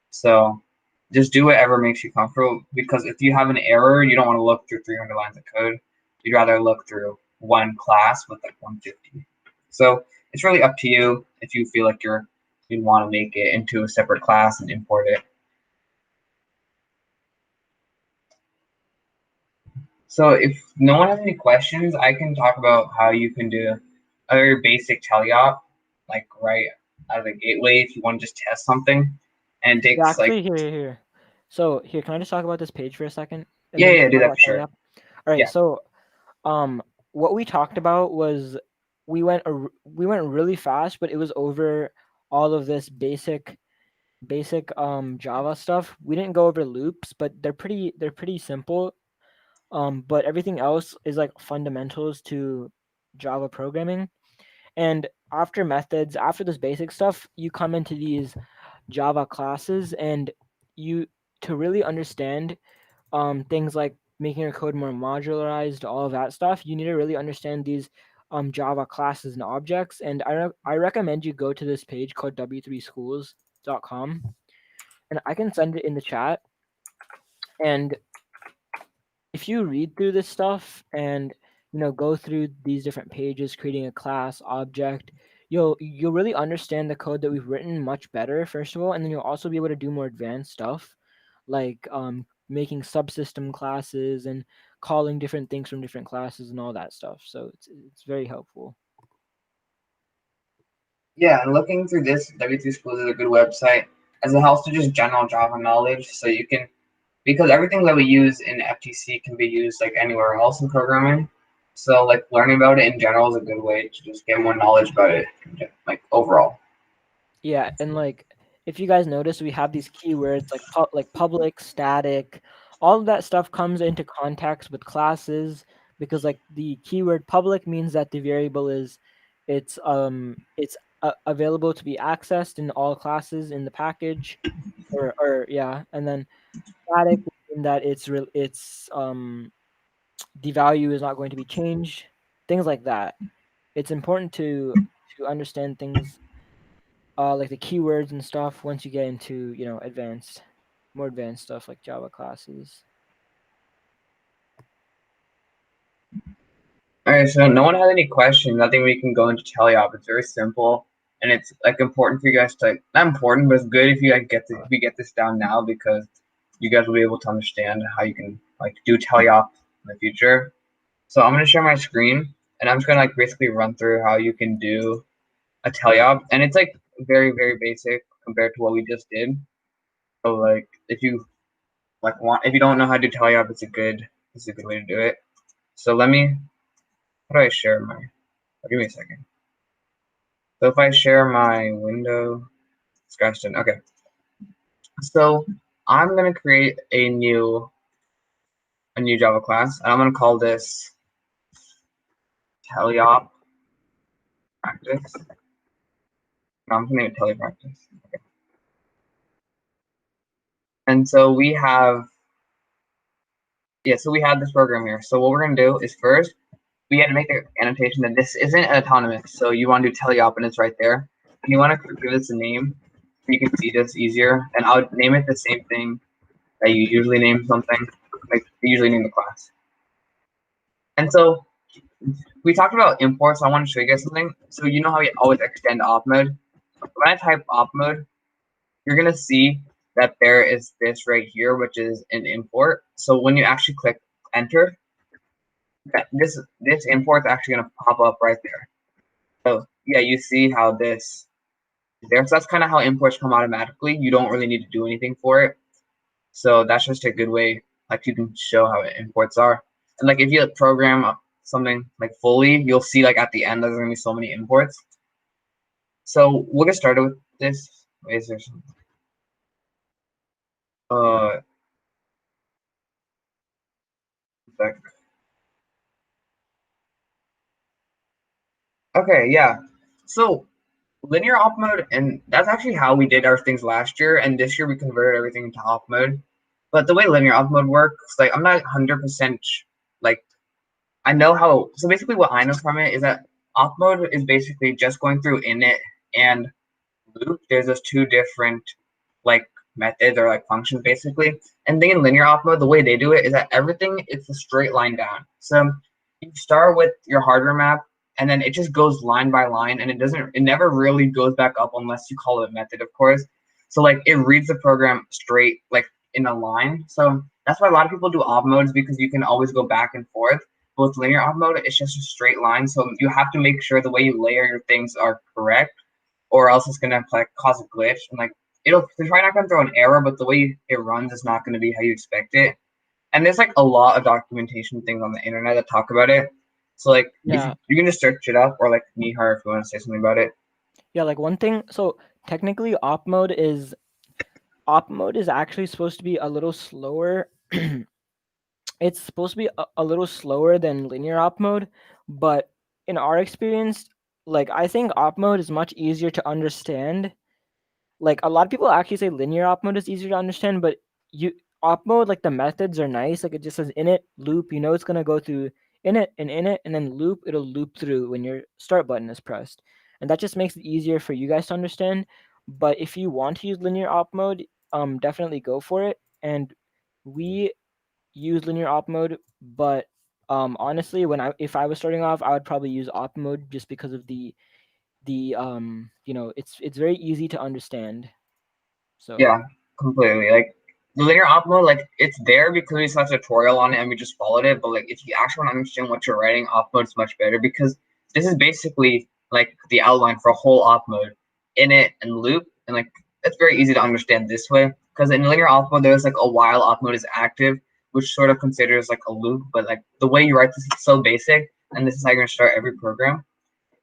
So just do whatever makes you comfortable, because if you have an error, you don't want to look through 300 lines of code. You'd rather look through one class with like 150. So it's really up to you if you feel like you want to make it into a separate class and import it. So if no one has any questions, I can talk about how you can do a very basic teleop, like right out of the gateway if you want to just test something. And it Yeah, takes like, actually, here. So here, can I just talk about this page for a second, and yeah, then we yeah, can do talk that about for sure. Teleop? All right. Yeah. So, what we talked about was we went really fast, but it was over all of this basic Java stuff. We didn't go over loops, but they're pretty simple. But everything else is like fundamentals to Java programming. And after methods, after this basic stuff, you come into these Java classes, and you to really understand things like making your code more modularized, all of that stuff, you need to really understand these Java classes and objects. And I recommend you go to this page called w3schools.com, and I can send it in the chat. And if you read through this stuff and go through these different pages, creating a class object, you'll really understand the code that we've written much better, first of all, and then you'll also be able to do more advanced stuff, like making subsystem classes and calling different things from different classes and all that stuff. So it's very helpful. Yeah, and looking through this, W3 Schools is a good website as it helps to just general Java knowledge. So you can, because everything that we use in FTC can be used like anywhere else in programming. So like learning about it in general is a good way to just get more knowledge about it, like overall. Yeah, and like if you guys notice, we have these keywords like public, static, all of that stuff comes into context with classes, because like the keyword public means that the variable it's available to be accessed in all classes in the package, or yeah, and then static in that it's the value is not going to be changed, things like that. It's important to understand things like the keywords and stuff once you get into more advanced stuff like Java classes. All right, so no one has any questions. I think we can go into teleop. It's very simple, and it's like important for you guys to, not important, but it's good if you like if we get this down now, because you guys will be able to understand how you can like do teleop in the future. So I'm gonna share my screen, and I'm just gonna like basically run through how you can do a teleop, and it's like very basic compared to what we just did. So like if you if you don't know how to do teleop, it's a good way to do it. So how do I share my? Give me a second. So if I share my window, discussion, okay. So I'm gonna create a new Java class, and I'm gonna call this teleop practice. No, I'm gonna name it telepractice. Okay. And so we have so we have this program here. So what we're gonna do is first we had to make an annotation that this isn't autonomous. So you want to do teleop, and it's right there. And you want to give this a name. You can see this easier, and I'll name it the same thing that you usually name something. Like you usually name the class. And so we talked about imports. So I want to show you guys something. So you know how we always extend op mode. When I type op mode, you're gonna see that there is this right here, which is an import. So when you actually click enter, this import is actually gonna pop up right there. So yeah, you see how this is there. So that's kind of how imports come automatically. You don't really need to do anything for it. So that's just a good way, like you can show how imports are. And like if you program something like fully, you'll see like at the end there's gonna be so many imports. So we'll get started with this. Wait, is there some? Sec. Okay, yeah. So linear op mode, and that's actually how we did our things last year, and this year we converted everything into op mode. But the way linear op mode works, like I'm not 100% like I know how. So basically, what I know from it is that op mode is basically just going through init and loop. There's those two different like methods or like functions basically. And then in linear op mode, the way they do it is that everything it's a straight line down. So you start with your hardware map, and then it just goes line by line, and it never really goes back up unless you call it a method, of course. So like it reads the program straight like in a line. So that's why a lot of people do op modes, because you can always go back and forth. But with linear op mode, it's just a straight line. So you have to make sure the way you layer your things are correct, or else it's gonna like cause a glitch, and like it's probably not gonna throw an error, but the way it runs is not gonna be how you expect it. And there's like a lot of documentation things on the internet that talk about it. So like if Yeah, you can just search it up, or like Nihar if you want to say something about it. yeah. Like one thing. So technically, op mode is actually supposed to be a little slower. It's supposed to be a little slower than linear op mode, but in our experience, like I think op mode is much easier to understand. Like a lot of people actually say linear op mode is easier to understand, but you op mode, like the methods are nice. Like it just says init loop. You know it's gonna go through init and then loop. It'll loop through when your start button is pressed, and that just makes it easier for you guys to understand. But if you want to use linear op mode, definitely go for it. And we use linear op mode, but honestly, if I was starting off, I would probably use op mode just because of the it's very easy to understand. So Yeah, completely. Like the linear op mode, like it's there because we saw a tutorial on it and we just followed it. But like if you actually want to understand what you're writing, op mode is much better because this is basically like the outline for a whole op mode in it and loop, and like it's very easy to understand this way. Because in linear op mode, there's like a while op mode is active, which sort of considers like a loop, but like the way you write this is so basic, and this is how you're gonna start every program.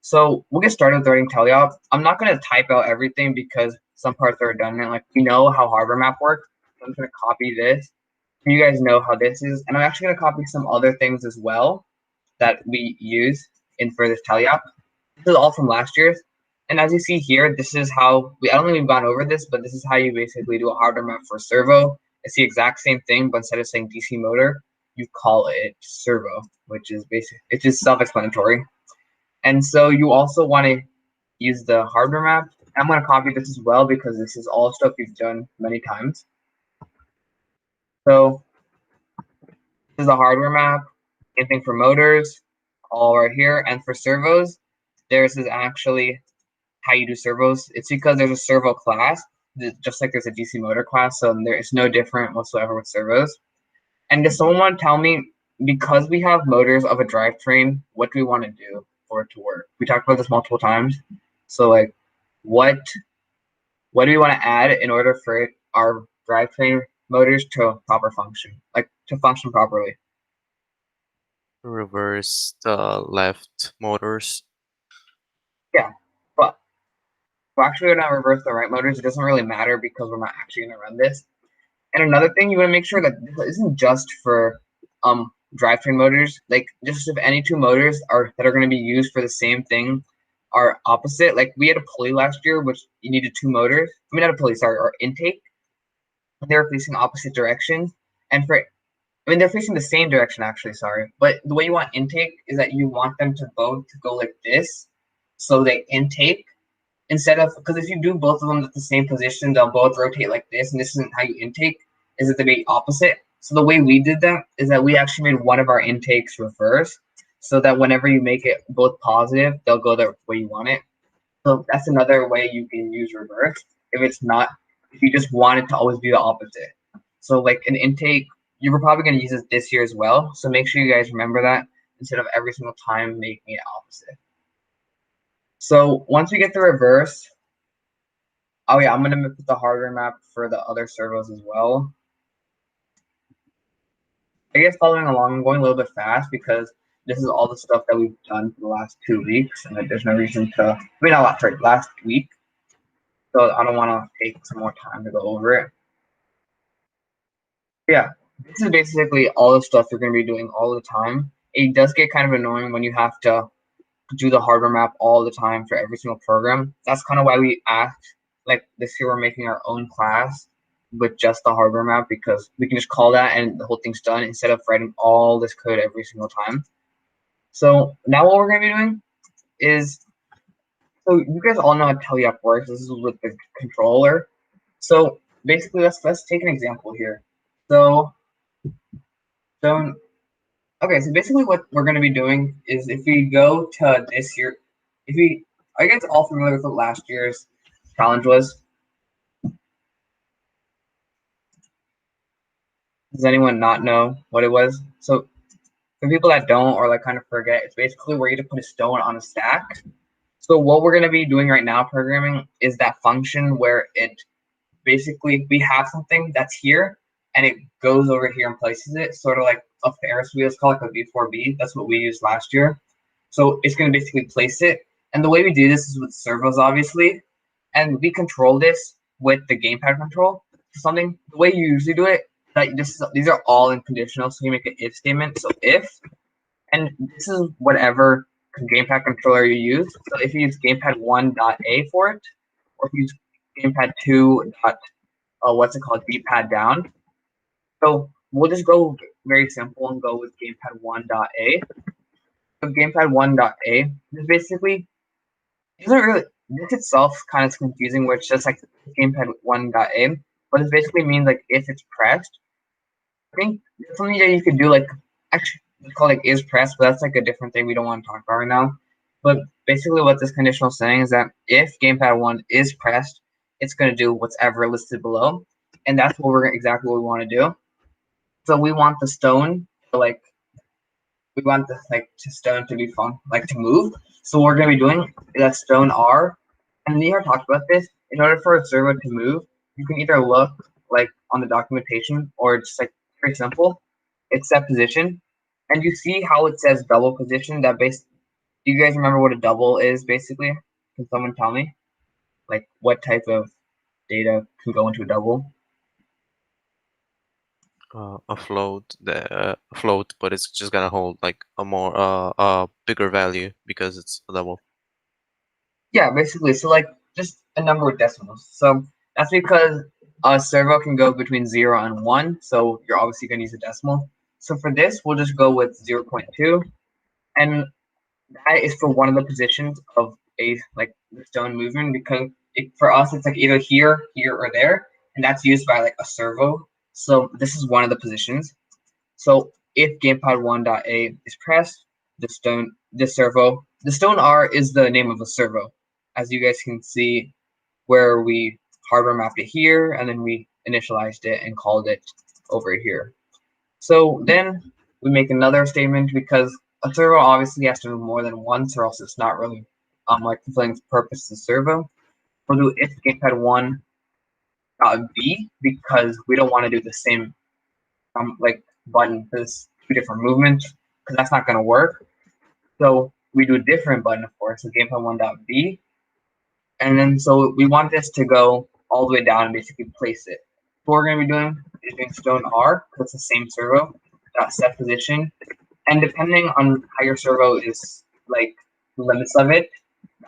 So we'll get started with writing teleop. I'm not going to type out everything because some parts are redundant. Like we know how hardware map works. So I'm just going to copy this. You guys know how this is. And I'm actually going to copy some other things as well that we use in for this teleop. This is all from last year's. And as you see here, this is how, I don't think we've gone over this, but this is how you basically do a hardware map for servo. It's the exact same thing, but instead of saying DC motor, you call it servo, which is basic. It's just self-explanatory. And so you also want to use the hardware map. I'm going to copy this as well because this is all stuff we've done many times. So this is the hardware map. Same thing for motors, all right here. And for servos, this is actually how you do servos. It's because there's a servo class, just like there's a DC motor class. So there is no different whatsoever with servos. And does someone want to tell me, because we have motors of a drivetrain, what do we want to do for it to work? We talked about this multiple times. So like, what do we want to add in order for our drivetrain motors to proper function, like to function properly? Reverse the left motors. Yeah, but we're actually going to reverse the right motors. It doesn't really matter because we're not actually going to run this. And another thing, you want to make sure that this isn't just for drivetrain motors. Like just if any two motors that are going to be used for the same thing are opposite. Like we had a pulley last year, which you needed two motors. I mean, not a pulley, sorry, or intake. They were facing opposite directions, and they're facing the same direction actually. Sorry, but the way you want intake is that you want them to both go like this, so they intake instead of, because if you do both of them at the same position, they'll both rotate like this, and this isn't how you intake. Is that they be opposite? So the way we did that is that we actually made one of our intakes reverse, so that whenever you make it both positive, they'll go the way you want it. So that's another way you can use reverse if you just want it to always be the opposite. So like an intake, you were probably going to use it this year as well. So make sure you guys remember that instead of every single time making it opposite. So once we get the reverse, oh yeah, I'm going to put the hardware map for the other servos as well. I guess following along, I'm going a little bit fast because this is all the stuff that we've done for the last 2 weeks, and there's no reason to, last week. So I don't want to take some more time to go over it. Yeah, this is basically all the stuff you're going to be doing all the time. It does get kind of annoying when you have to do the hardware map all the time for every single program. That's kind of why we asked, like this year we're making our own class with just the hardware map, because we can just call that and the whole thing's done instead of writing all this code every single time. So now what we're going to be doing is, so you guys all know how teleop works. This is with the controller. So basically, let's take an example here. So okay, so basically what we're going to be doing is, if we go to this year, are you guys all familiar with what last year's challenge was? Does anyone not know what it was? So for people that don't, or like kind of forget, it's basically where you have to put a stone on a stack. So what we're going to be doing right now, programming, is that function where it basically, we have something that's here and it goes over here and places it, sort of like a Ferris wheel. It's called like a V4B. That's what we used last year. So it's going to basically place it. And the way we do this is with servos, obviously. And we control this with the gamepad control. The way you usually do it, these are all in conditional. So you make an if statement. So if, and this is whatever gamepad controller you use. So if you use gamepad1.a for it, or if you use gamepad2. What's it called, D-pad down. So we'll just go very simple and go with gamepad1.a. So gamepad1.a is basically, this itself kind of confusing, where it's just like gamepad1.a, but it basically means like if it's pressed. I think something that you could do, like, actually it's called like is pressed, but that's like a different thing we don't want to talk about right now. But basically what this conditional is saying is that if gamepad 1 is pressed, it's going to do what's ever listed below, and that's what we're exactly what we want to do. So we want the stone to like we want the stone to be fun, like to move. So what we're going to be doing is that stone R, and Nihar talked about this. In order for a servo to move, you can either look like on the documentation or just like very simple. It's set position, and you see how it says double position. Do you guys remember what a double is basically? Can someone tell me like what type of data can go into a double? A float, but it's just gonna hold like a more bigger value because it's a double. Yeah, basically. So like just a number with decimals. So that's because a servo can go between 0 and 1. So you're obviously going to use a decimal. So for this, we'll just go with 0.2. And that is for one of the positions of a like the stone movement, because for us it's like either here, here, or there, and that's used by like a servo. So this is one of the positions. So if gamepad1.a is pressed, the stone R is the name of the servo, as you guys can see, where we hardware mapped it here, and then we initialized it and called it over here. So then we make another statement, because a servo obviously has to move more than once, or else it's not really like fulfilling the purpose of the servo. We'll do if gamepad one b, because we don't want to do the same like button for this two different movements, because that's not going to work. So we do a different button, of course, so gamepad one b, and then so we want this to go all the way down and basically place it. What we're going to be doing is doing stone R, because it's the same servo, set position, and depending on how your servo is, like the limits of it,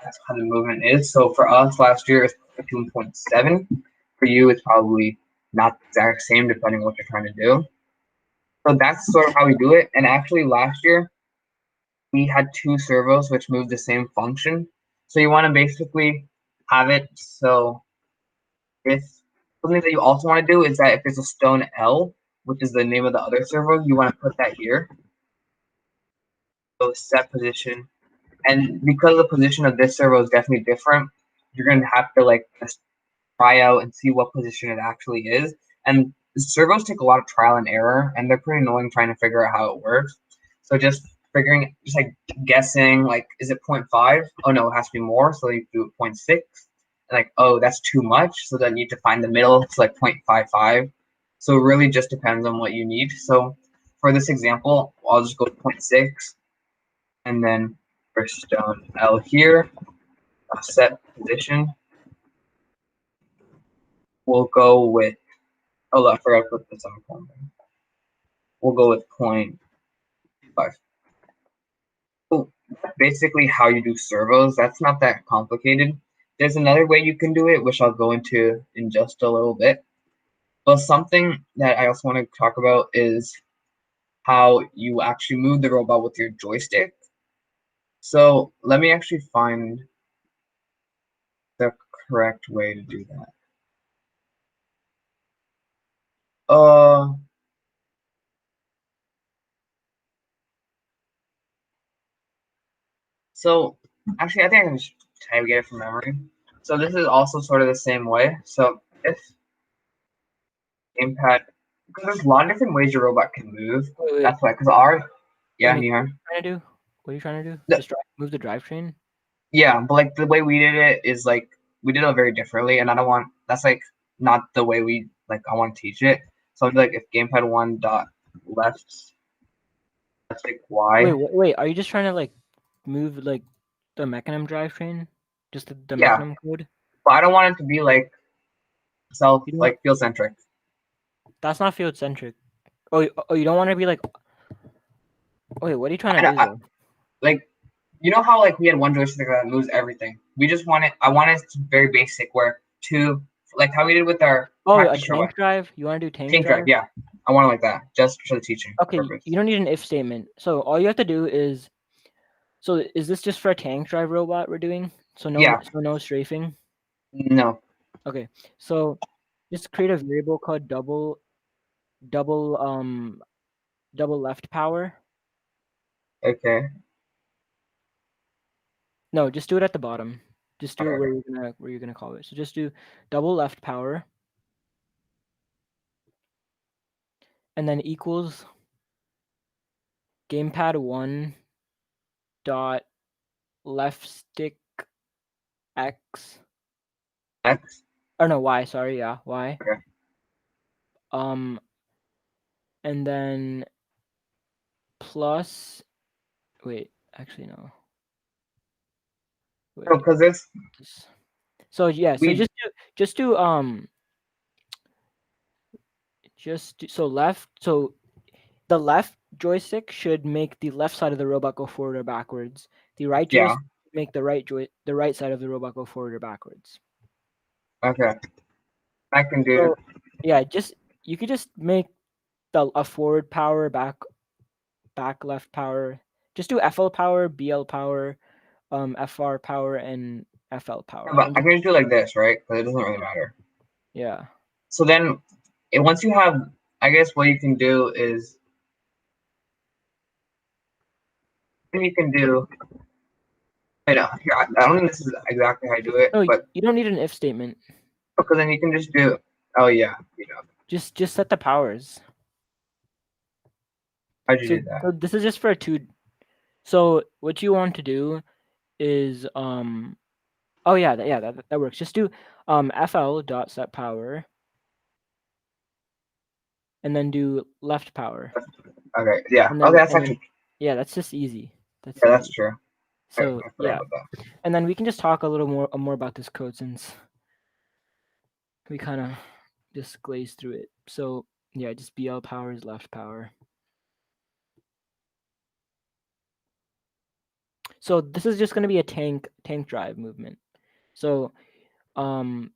that's how the movement is. So for us last year, it's 2.7. For you, it's probably not the exact same, depending on what you're trying to do. So that's sort of how we do it. And actually, last year we had two servos which moved the same function. So you want to basically have it so if something that you also want to do is that if there's a stone L, which is the name of the other servo, you want to put that here. So set position. And because the position of this servo is definitely different, you're going to have to like just try out and see what position it actually is. And the servos take a lot of trial and error, and they're pretty annoying trying to figure out how it works. So just like guessing, like, is it 0.5? Oh no, it has to be more. So you do 0.6. Like, oh, that's too much. So then you need to find the middle. It's like 0.55. So it really just depends on what you need. So for this example, I'll just go with 0.6. And then for stone L here, set position, we'll go with, oh, I forgot to put this on corner. We'll go with 0.5. So that's basically how you do servos. That's not that complicated. There's another way you can do it, which I'll go into in just a little bit. But something that I also want to talk about is how you actually move the robot with your joystick. So let me actually find the correct way to do that. So actually, I think I can just type get it from memory. So this is also sort of the same way. So if gamepad, because there's a lot of different ways your robot can move. Wait. That's why, because our, yeah, Wait, Nihar. what are you trying to do? The- Just move the drivetrain? Yeah, but like the way we did it is like we did it very differently, and I don't want that's like not the way we like. I want to teach it. So like if gamepad one dot left, that's like Y. Wait. Are you just trying to like move like the mechanism drivetrain? Just the Yeah, mechanism code? but I don't want it to be like You don't want, field centric. that's not field centric. Oh, you don't want to be like. Wait, what are you trying to do though? Like, you know how like we had one joystick that moves everything. We just want it. I want it to be very basic, where two, like how we did with our Oh, a practice robot. tank drive? You want to do tank Tank drive, drive? yeah. I want it like that, just for the teaching Okay, purpose. you don't need an if statement. So all you have to do is. So is this just for a tank drive robot we're doing? So Yeah. no strafing. No. Okay, so just create a variable called double double left power. Okay. No, just do it at the bottom. Just do it Okay. where you're gonna call it. So just do double left power, and then equals gamepad 1 dot left stick x. X. Or no, y. Sorry, yeah, y. Okay. And then plus. Wait, actually no. Wait. So because this So yeah, so we so left. So the left joystick should make the left side of the robot go forward or backwards. The right yeah. joystick make the right side of the robot go forward or backwards. Okay. I can do. So yeah, you could just make a forward power, back left power. Just do FL power, BL power, FR power, and FL power. But And I can just do like this, right? Because it doesn't really matter. yeah. So then, once you have, I guess what you can do is, then you can do. I know. Here, I don't think this is exactly how I do it, No, but you don't need an if statement. because then you can just do. Oh yeah, Just set the powers. how'd you So, do that? so this is just for a two. So what you want to do is oh yeah that works. Just do FL dot set power, and then do left power. Okay, yeah. And Okay, then that's actually yeah, that's just easy. That's yeah, that's easy. true. So I forgot yeah, about that. and then we can just talk a little more about this code since we kind of just glazed through it. So yeah, just BL power is left power. So this is just going to be a tank drive movement. So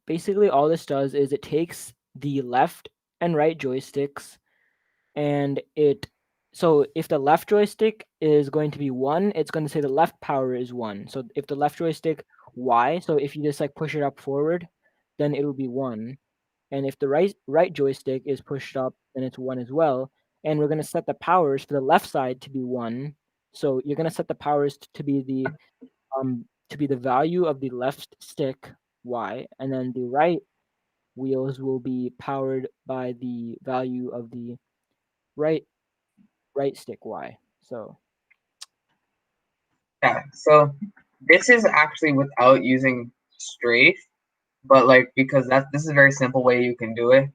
basically all this does is it takes the left and right joysticks, and so if the left joystick is going to be 1, it's going to say the left power is 1. So if the left joystick Y, so if you just like push it up forward, then it will be 1. And if the right joystick is pushed up, then it's 1 as well. And we're going to set the powers for the left side to be 1. So you're going to set the powers to be the value of the left stick Y, and then the right wheels will be powered by the value of the right stick Y. So Yeah. So this is actually without using strafe, but like because this is a very simple way you can do it.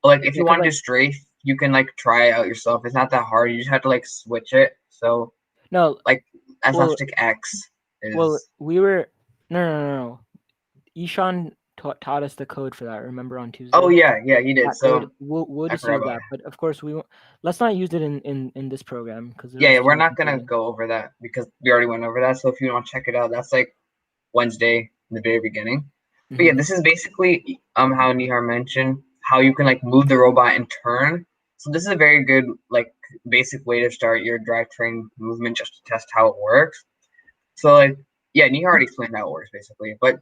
But like if yeah, you because want to like do strafe, you can like try it out yourself. It's not that hard. You just have to like switch it. So no, like as left well, stick X is. we were no. Ishan taught us the code for that. Remember on Oh Tuesday? yeah, yeah, he did. That code. So We'll I just forgot use about that, it. but of course we won't. Let's not use it in this program because Yeah, it's yeah, we're too not gonna confusing. go over that because we already went over that. So if you want to check it out, that's like Wednesday in the very beginning. But yeah, Mm-hmm. this is basically how Nihar mentioned how you can like move the robot and turn. So this is a very good like basic way to start your drivetrain movement just to test how it works. So like yeah, Nihar already explained how it works basically. But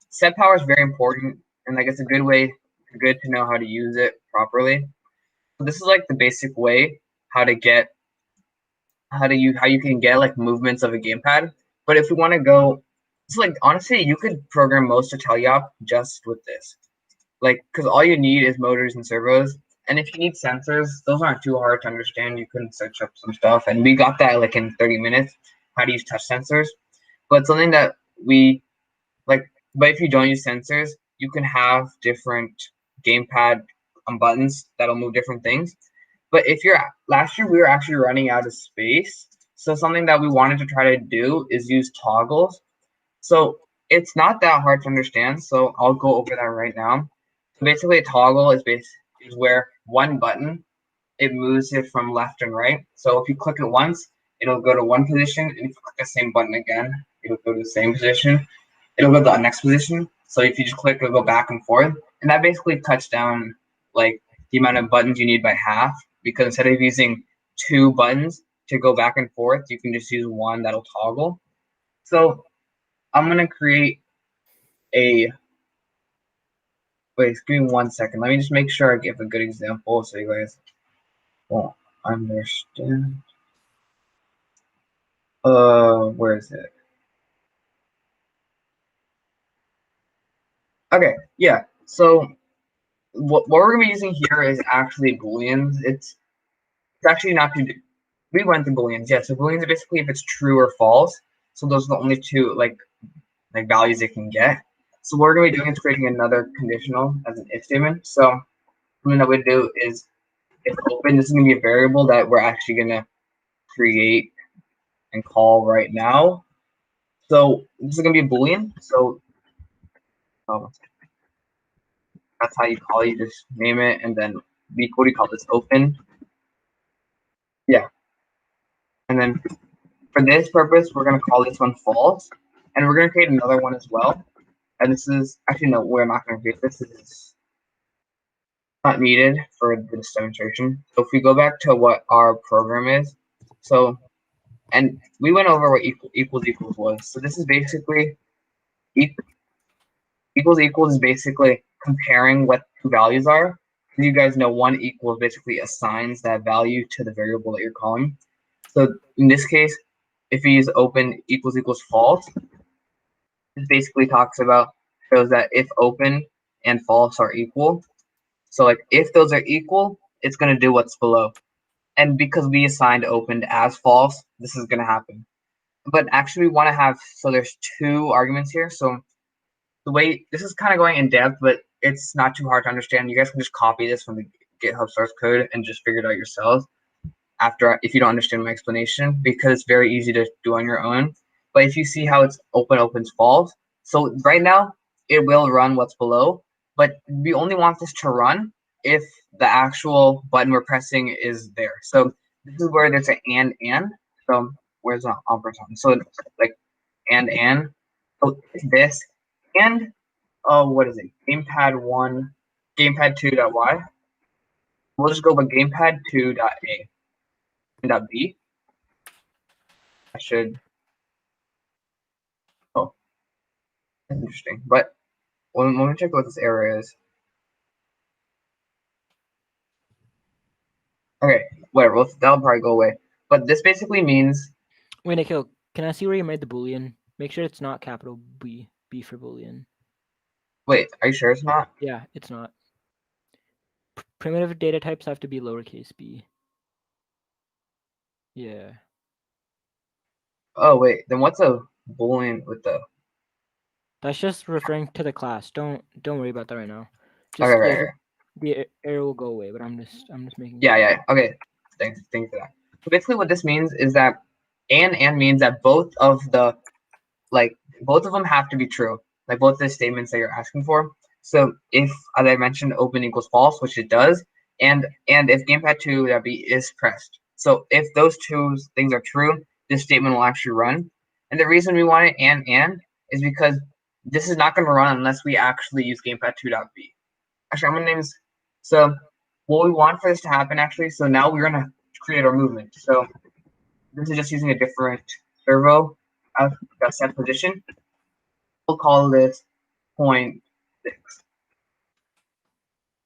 set power is very important and like it's a good to know how to use it properly. So this is like the basic way how to get how you can get like movements of a gamepad. But if we want to go, it's like honestly, you could program most of Telyop just with this, like because all you need is motors and servos. And if you need sensors, those aren't too hard to understand. You can search up some stuff, and we got that like in 30 minutes. How to use touch sensors, but something that we like. But if you don't use sensors, you can have different gamepad buttons that'll move different things. But if you're last year, we were actually running out of space. So something that we wanted to try to do is use toggles. So it's not that hard to understand. So I'll go over that right now. So basically, a toggle is where one button it moves it from left and right. So if you click it once, it'll go to one position, and if you click the same button again, it'll go to the same position. It'll go to the next position. So if you just click, it'll go back and forth, and that basically cuts down like the amount of buttons you need by half. Because instead of using two buttons to go back and forth, you can just use one that'll toggle. So I'm gonna create a wait. Give me 1 second. Let me just make sure I give a good example so you guys won't understand. Where is it? Okay, yeah. So what we're gonna be using here is actually booleans. It's actually not too. We went through booleans, yeah. So booleans are basically if it's true or false. So those are the only two like values it can get. So what we're gonna be doing is creating another conditional as an if statement. So something that we do is if open, this is gonna be a variable that we're actually gonna create and call right now. So this is gonna be a boolean. So that's how you call it. You just name it and then what do you call this? Open. Yeah. And then for this purpose, we're gonna call this one false, and we're gonna create another one as well. And this is actually no, we're not gonna create this. This is not needed for this demonstration. So if we go back to what our program is, so and we went over what equals was. So this is basically equals is basically comparing what two values are. You guys know one equals basically assigns that value to the variable that you're calling. So in this case, if we use open equals false, this basically talks about shows that if open and false are equal. So like if those are equal, it's gonna do what's below. And because we assigned opened as false, this is gonna happen. But actually we want to have so there's two arguments here. So the way this is kind of going in depth, but it's not too hard to understand. You guys can just copy this from the GitHub source code and just figure it out yourselves after if you don't understand my explanation, because it's very easy to do on your own. But if you see how it's opens false, so right now it will run what's below, but we only want this to run if the actual button we're pressing is there. So this is where there's an and. So where's the ampersand? So like and. So this and what is it? Gamepad2.y. We'll just go with gamepad2.a and .b. I should. Oh, that's interesting. But let me check what this error is. Okay, whatever. That'll probably go away. But this basically means. Wait, Nikhil, can I see where you made the boolean? Make sure it's not capital B for boolean. Wait, are you sure it's not? Yeah, it's not. Primitive data types have to be lowercase b. Yeah. Oh wait, then what's a boolean with the? That's just referring to the class. Don't worry about that right now. Just Okay, right. the error will go away, but I'm just making. Yeah. Okay. Thanks for that. So basically, what this means is that and means that both of them have to be true. Like both the statements that you're asking for. So if, as I mentioned, open equals false, which it does, and if gamepad2.b is pressed. So if those two things are true, this statement will actually run. And the reason we want it and is because this is not going to run unless we actually use gamepad2.b. Actually, I'm going to name this. So what we want for this to happen, actually, so now we're going to create our movement. So this is just using a different servo set position. We'll call this 0.6.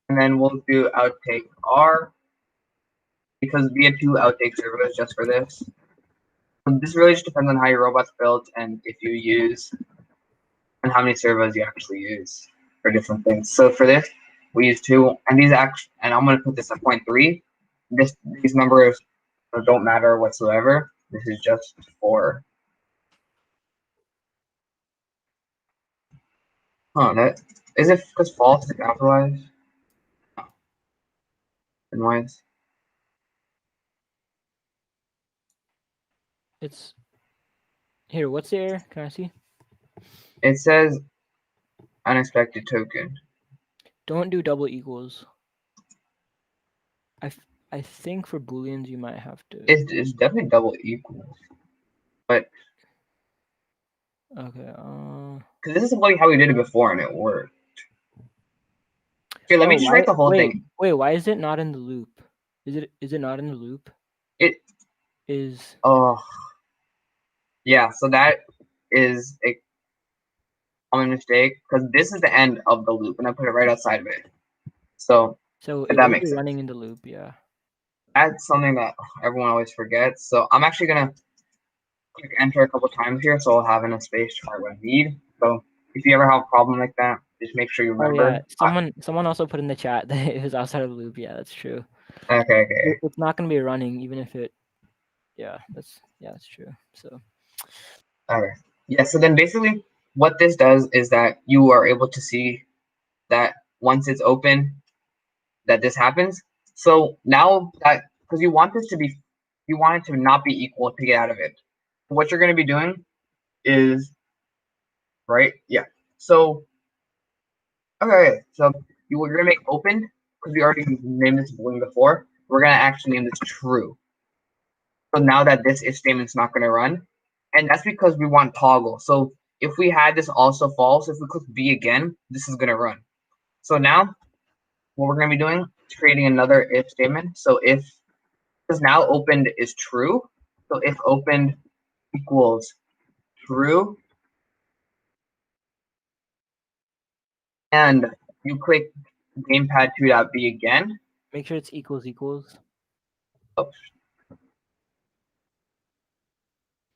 And then we'll do outtake R because we had two outtake servos just for this. So this really just depends on how your robot's built and if you use and how many servos you actually use for different things. So for this, we use two, and and I'm going to put this at 0.3. These numbers don't matter whatsoever. This is just for. That is it because false is capitalized. And why is It's here. What's the error? Can I see? it says unexpected token. Don't do double equals. I think for booleans you might have to. It's definitely double equals, but okay. Because this is how we did it before and it worked. Okay, let me just write the whole thing. Wait, why is it not in the loop? Is it not in the loop? It is. Oh, yeah. So that is a common mistake because this is the end of the loop, and I put it right outside of it. So it that will makes be sense. running in the loop, yeah. That's something that everyone always forgets. So I'm actually gonna click enter a couple times here, so I'll have enough space to write what I need. So if you ever have a problem like that, just make sure you Oh yeah, remember. someone also put in the chat that it was outside of the loop. Yeah, that's true. Okay, okay. It's not gonna be running even if it. Yeah, that's true. So Okay. Yeah, so then basically what this does is that you are able to see that once it's open, that this happens. So now that, because you want it to not be equal to get out of it. So what you're going to be doing is, right? Yeah. So, okay, so we're going to make open, because we already named this boolean before. We're going to actually name this true. So now that this if statement's not going to run, and that's because we want toggle. So if we had this also false, if we click B again, this is going to run. So now what we're going to be doing is creating another if statement. So if, because now opened is true. So if opened equals true, and you click gamepad2.b again, make sure it's equals.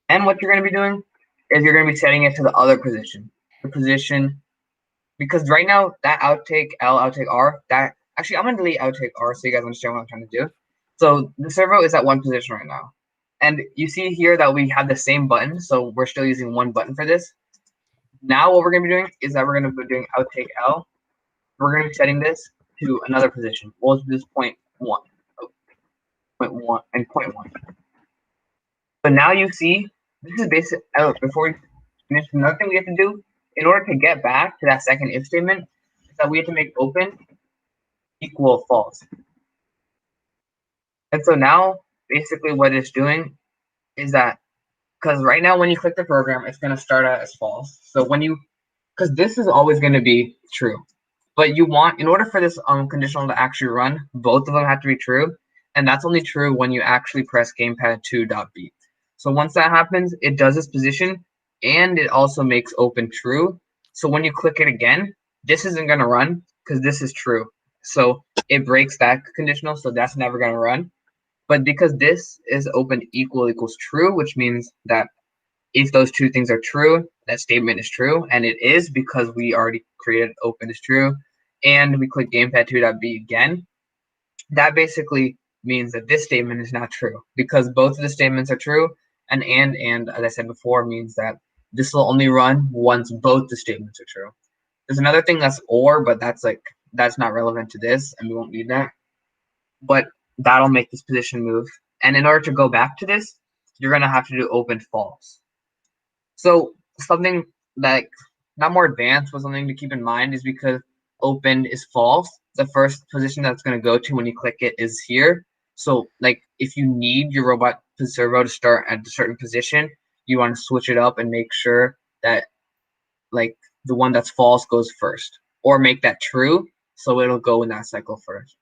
and what you're going to be doing is you're going to be setting it to the other position. The position, because right now that outtake L, outtake R, that actually I'm going to delete outtake R so you guys understand what I'm trying to do. So the servo is at one position right now. And you see here that we have the same button, so we're still using one button for this. Now what we're going to be doing is that we're going to be doing outtake L. We're going to be setting this to another position. We'll do this point one, and point one. But now you see, this is basic. Oh, before we finish, another thing we have to do in order to get back to that second if statement is that we have to make open equal false. And so now, basically, what it's doing is that, because right now when you click the program, it's going to start out as false. So when you, because this is always going to be true, but you want, in order for this conditional to actually run, both of them have to be true, and that's only true when you actually press gamepad2.b. So once that happens, it does this position, and it also makes open true. So when you click it again, this isn't going to run because this is true. So it breaks that conditional, so that's never going to run. But because this is open equals true, which means that if those two things are true, that statement is true, and it is because we already created open is true, and we click gamepad2.b again, that basically means that this statement is not true because both of the statements are true, and as I said before, means that this will only run once both the statements are true. There's another thing that's or, but that's not relevant to this, and we won't need that. But that'll make this position move. And in order to go back to this, you're gonna have to do open false. So something like not more advanced, but something to keep in mind is because open is false, the first position that's going to go to when you click it is here. So like if you need your robot servo to start at a certain position, you want to switch it up and make sure that like the one that's false goes first, or make that true so it'll go in that cycle first.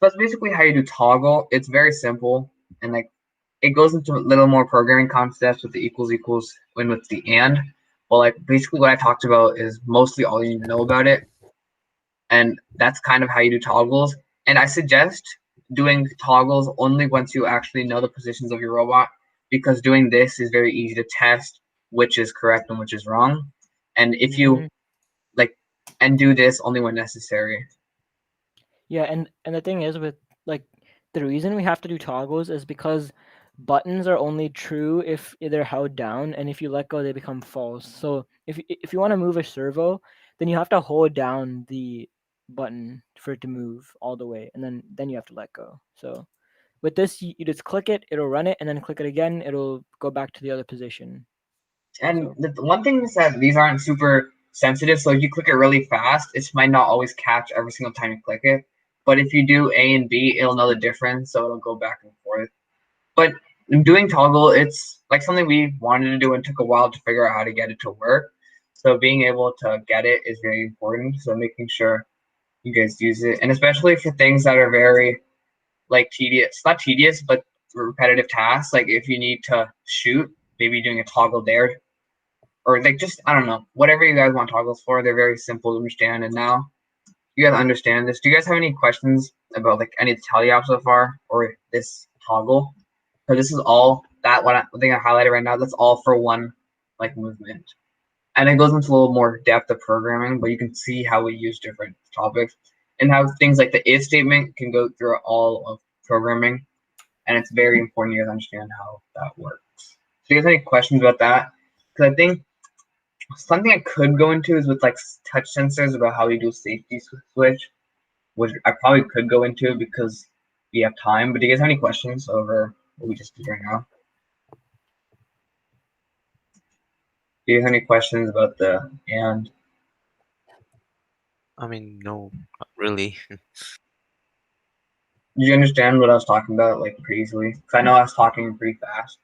That's basically how you do toggle. It's very simple, and like it goes into a little more programming concepts with the equals and with the and. But like basically what I talked about is mostly all you need to know about it. And that's kind of how you do toggles. And I suggest doing toggles only once you actually know the positions of your robot, because doing this is very easy to test which is correct and which is wrong. And if you like and do this only when necessary. Yeah, and the thing is with like the reason we have to do toggles is because buttons are only true if they're held down, and if you let go they become false. So if you want to move a servo, then you have to hold down the button for it to move all the way, and then you have to let go. So with this you just click it, it'll run it, and then click it again, it'll go back to the other position. And So the one thing is that these aren't super sensitive, so if you click it really fast, it might not always catch every single time you click it. But if you do A and B, it'll know the difference, so it'll go back and forth. But doing toggle, it's like something we wanted to do and took a while to figure out how to get it to work. So being able to get it is very important. So making sure you guys use it, and especially for things that are very like tedious, not tedious, but repetitive tasks. Like if you need to shoot, maybe doing a toggle there, or like just I don't know, whatever you guys want toggles for. They're very simple to understand, and now you guys understand this. Do you guys have any questions about like any tally off so far or this toggle? So this is all that what I think I highlighted right now. That's all for one like movement, and it goes into a little more depth of programming. But you can see how we use different topics and how things like the if statement can go through all of programming, and it's very important you guys understand how that works. So you guys have any questions about that? Because I think something I could go into is with like touch sensors about how you do safety switch, which I probably could go into because we have time. But do you guys have any questions over what we just did right now? Do you have any questions about the and? I mean, no, not really. Did you understand what I was talking about like pretty easily? Because I know I was talking pretty fast.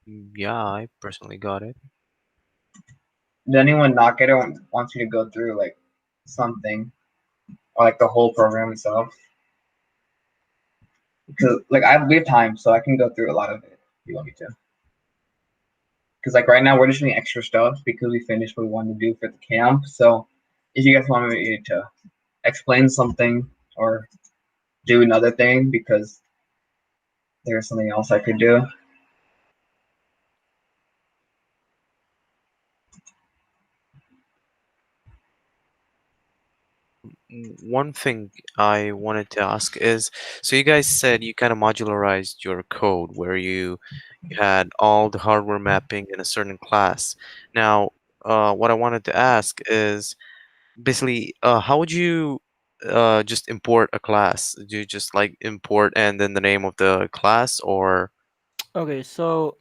Yeah, I personally got it. Did anyone not get it? Wants you to go through like something or like the whole program itself? Because like we have time, so I can go through a lot of it if you want me to. Because like right now we're just doing extra stuff because we finished what we wanted to do for the camp. So if you guys want me to explain something or do another thing because there's something else I could do. One thing I wanted to ask is, so you guys said you kind of modularized your code where you had all the hardware mapping in a certain class. Now, what I wanted to ask is basically, how would you just import a class? Do you just like import and then the name of the class, or Okay, so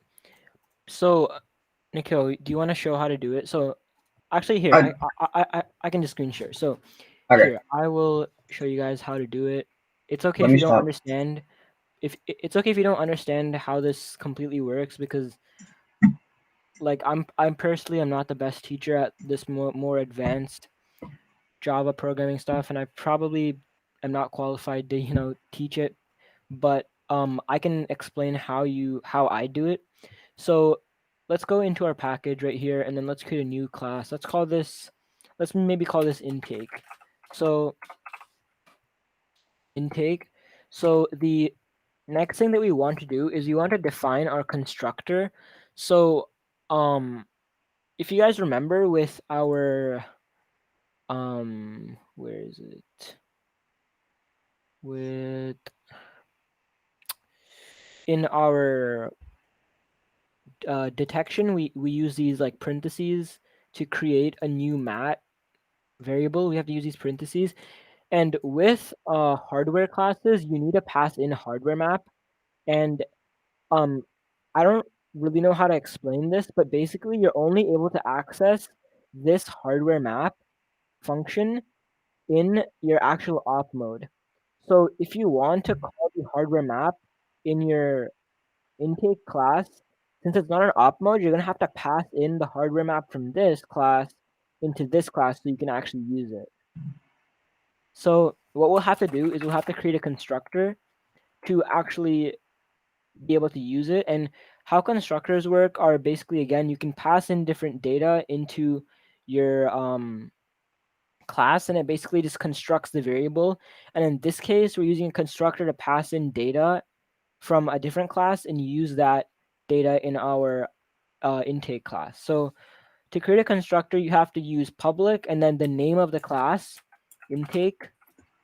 Nikhil, do you want to show how to do it? So actually, here Uh, I can just screen share. So okay, here I will show you guys how to do it. It's okay let if me you don't stop. understand. If it's okay if you don't understand how this completely works, because like I'm personally I'm not the best teacher at this more advanced Java programming stuff, and I probably am not qualified to teach it. But I can explain how I do it. So let's go into our package right here, and then let's create a new class. Let's maybe call this intake. So intake. So the next thing that we want to do is we want to define our constructor. So if you guys remember with our where is it? With in our detection, we use these like parentheses to create a new mat variable. We have to use these parentheses. And with hardware classes, you need to pass in hardware map. And um, I don't really know how to explain this, but basically you're only able to access this hardware map function in your actual op mode. So if you want to call the hardware map in your intake class, since it's not an op mode, you're gonna have to pass in the hardware map from this class into this class so you can actually use it. So what we'll have to do is we'll have to create a constructor to actually be able to use it. And how constructors work are basically, again, you can pass in different data into your class, and it basically just constructs the variable. And in this case, we're using a constructor to pass in data from a different class and use that data in our intake class. So to create a constructor, you have to use public and then the name of the class, intake,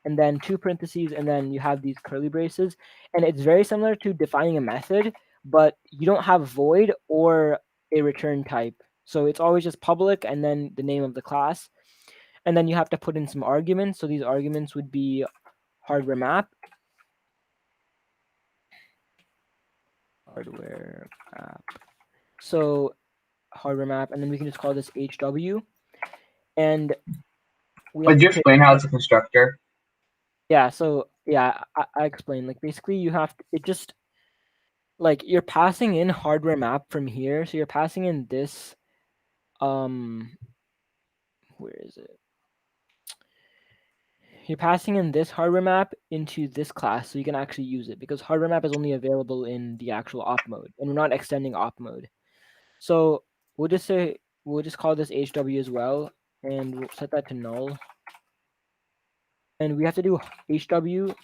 and then two parentheses, and then you have these curly braces. And it's very similar to defining a method, but you don't have void or a return type. So it's always just public and then the name of the class. And then you have to put in some arguments. So these arguments would be hardware map, hardware map. So hardware map, and then we can just call this HW. And we have Would to you create, explain how it's a constructor? yeah, so yeah, I explained, like basically you have to, it just like you're passing in hardware map from here. So you're passing in this, where is it? You're passing in this hardware map into this class so you can actually use it, because hardware map is only available in the actual op mode and we're not extending op mode. So we'll just call this HW as well, and we'll set that to null. and we have to do HW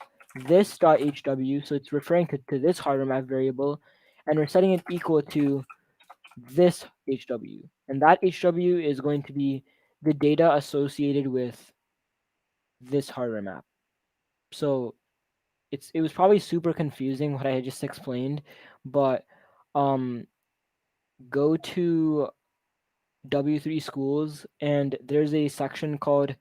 this dot HW, so it's referring to this hardware map variable, and we're setting it equal to this HW, and that HW is going to be the data associated with this hardware map. So it was probably super confusing what I had just explained, but go to W3 schools and there's a section called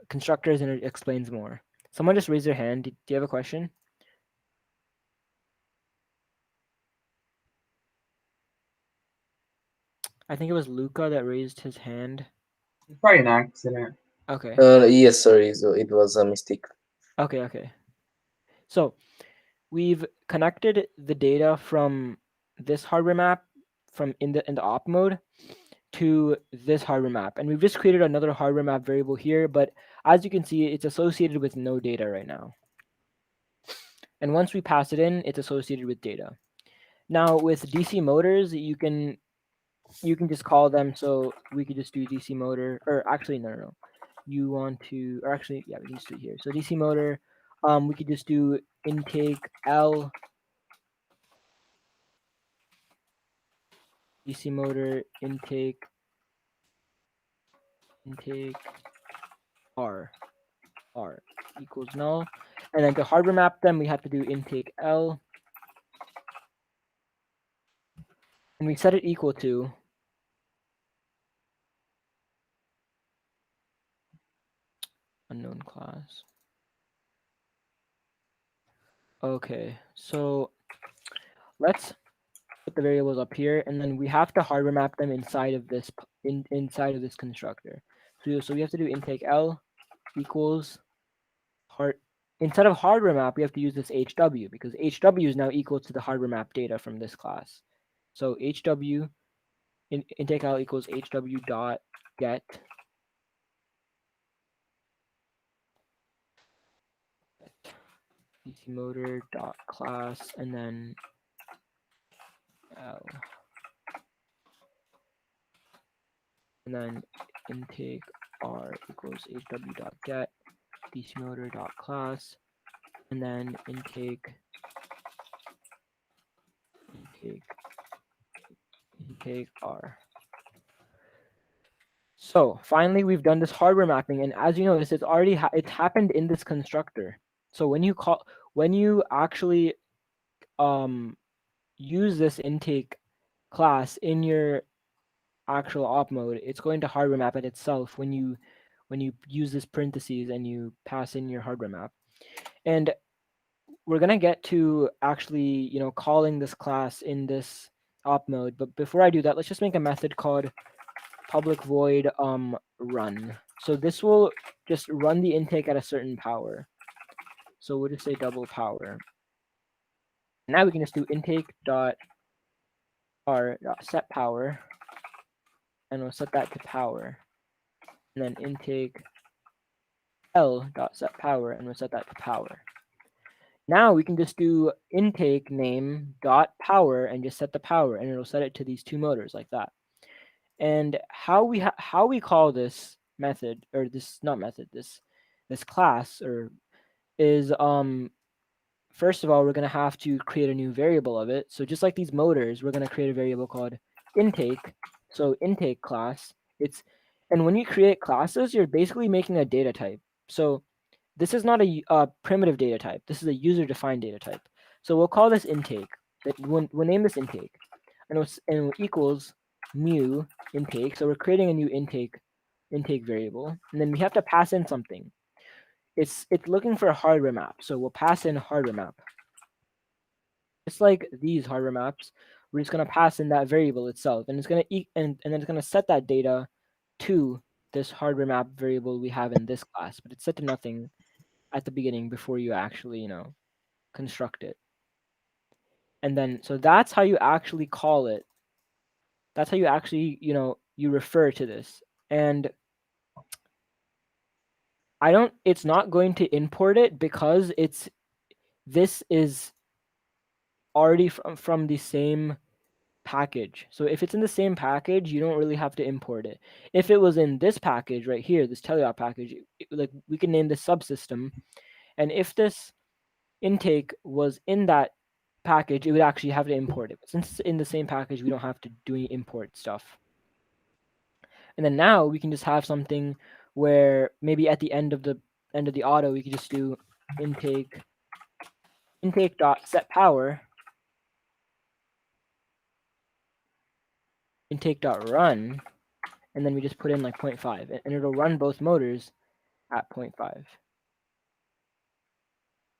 constructors, and it explains more. Someone just raise their hand. Do you have a question? I think it was Luca that raised his hand. It's probably an accident. Okay. Yes, sorry. So it was a mistake. Okay. So we've connected the data from this hardware map from in the op mode to this hardware map, and we've just created another hardware map variable here, but as you can see, it's associated with no data right now. And once we pass it in, it's associated with data. Now with DC motors, you can just call them, so we could just do DC motor, or actually no. You want to, or actually, yeah, we can just do it here. So DC motor, we could just do intake L, DC motor intake R equals null, and then to hardware map them, we have to do intake L, and we set it equal to unknown class. Okay, so let's put the variables up here, and then we have to hardware map them inside of this inside of this constructor. So we have to do intake L equals instead of hardware map, we have to use this HW, because HW is now equal to the hardware map data from this class. So HW intake L equals HW dot get DC motor dot class, and then L, and then intake R equals HW dot get DC motor dot class, and then intake R. So finally, we've done this hardware mapping, and as you notice, it's already it's happened in this constructor. So when you actually use this intake class in your actual op mode, it's going to hardware map it itself when you use this parentheses and you pass in your hardware map. And we're gonna get to actually calling this class in this op mode, but before I do that, let's just make a method called public void run. So this will just run the intake at a certain power. So we'll just say double power. Now we can just do intake dot r dot set power, and we'll set that to power. And then intake L dot set power, and we'll set that to power. Now we can just do intake name dot power and just set the power, and it'll set it to these two motors like that. And how we call this method, or this class, or is first of all, we're gonna have to create a new variable of it. So just like these motors, we're gonna create a variable called intake. So intake class. And when you create classes, you're basically making a data type. So this is not a primitive data type. This is a user-defined data type. So we'll call this intake. We'll name this intake, and it equals mu intake. So we're creating a new intake variable, and then we have to pass in something. It's looking for a hardware map, so we'll pass in a hardware map. Just like these hardware maps, we're just gonna pass in that variable itself, and it's gonna and then it's gonna set that data to this hardware map variable we have in this class, but it's set to nothing at the beginning before you actually construct it. And then so that's how you actually call it. That's how you actually you refer to this. And it's not going to import it because this is already from the same package. So if it's in the same package, you don't really have to import it. If it was in this package right here, this teleop package, like we can name this subsystem, and if this intake was in that package, it would actually have to import it. But since it's in the same package, we don't have to do any import stuff. And then now we can just have something where maybe at the end of the auto, we could just do intake dot set power, intake dot run, and then we just put in like 0.5, and it'll run both motors at 0.5.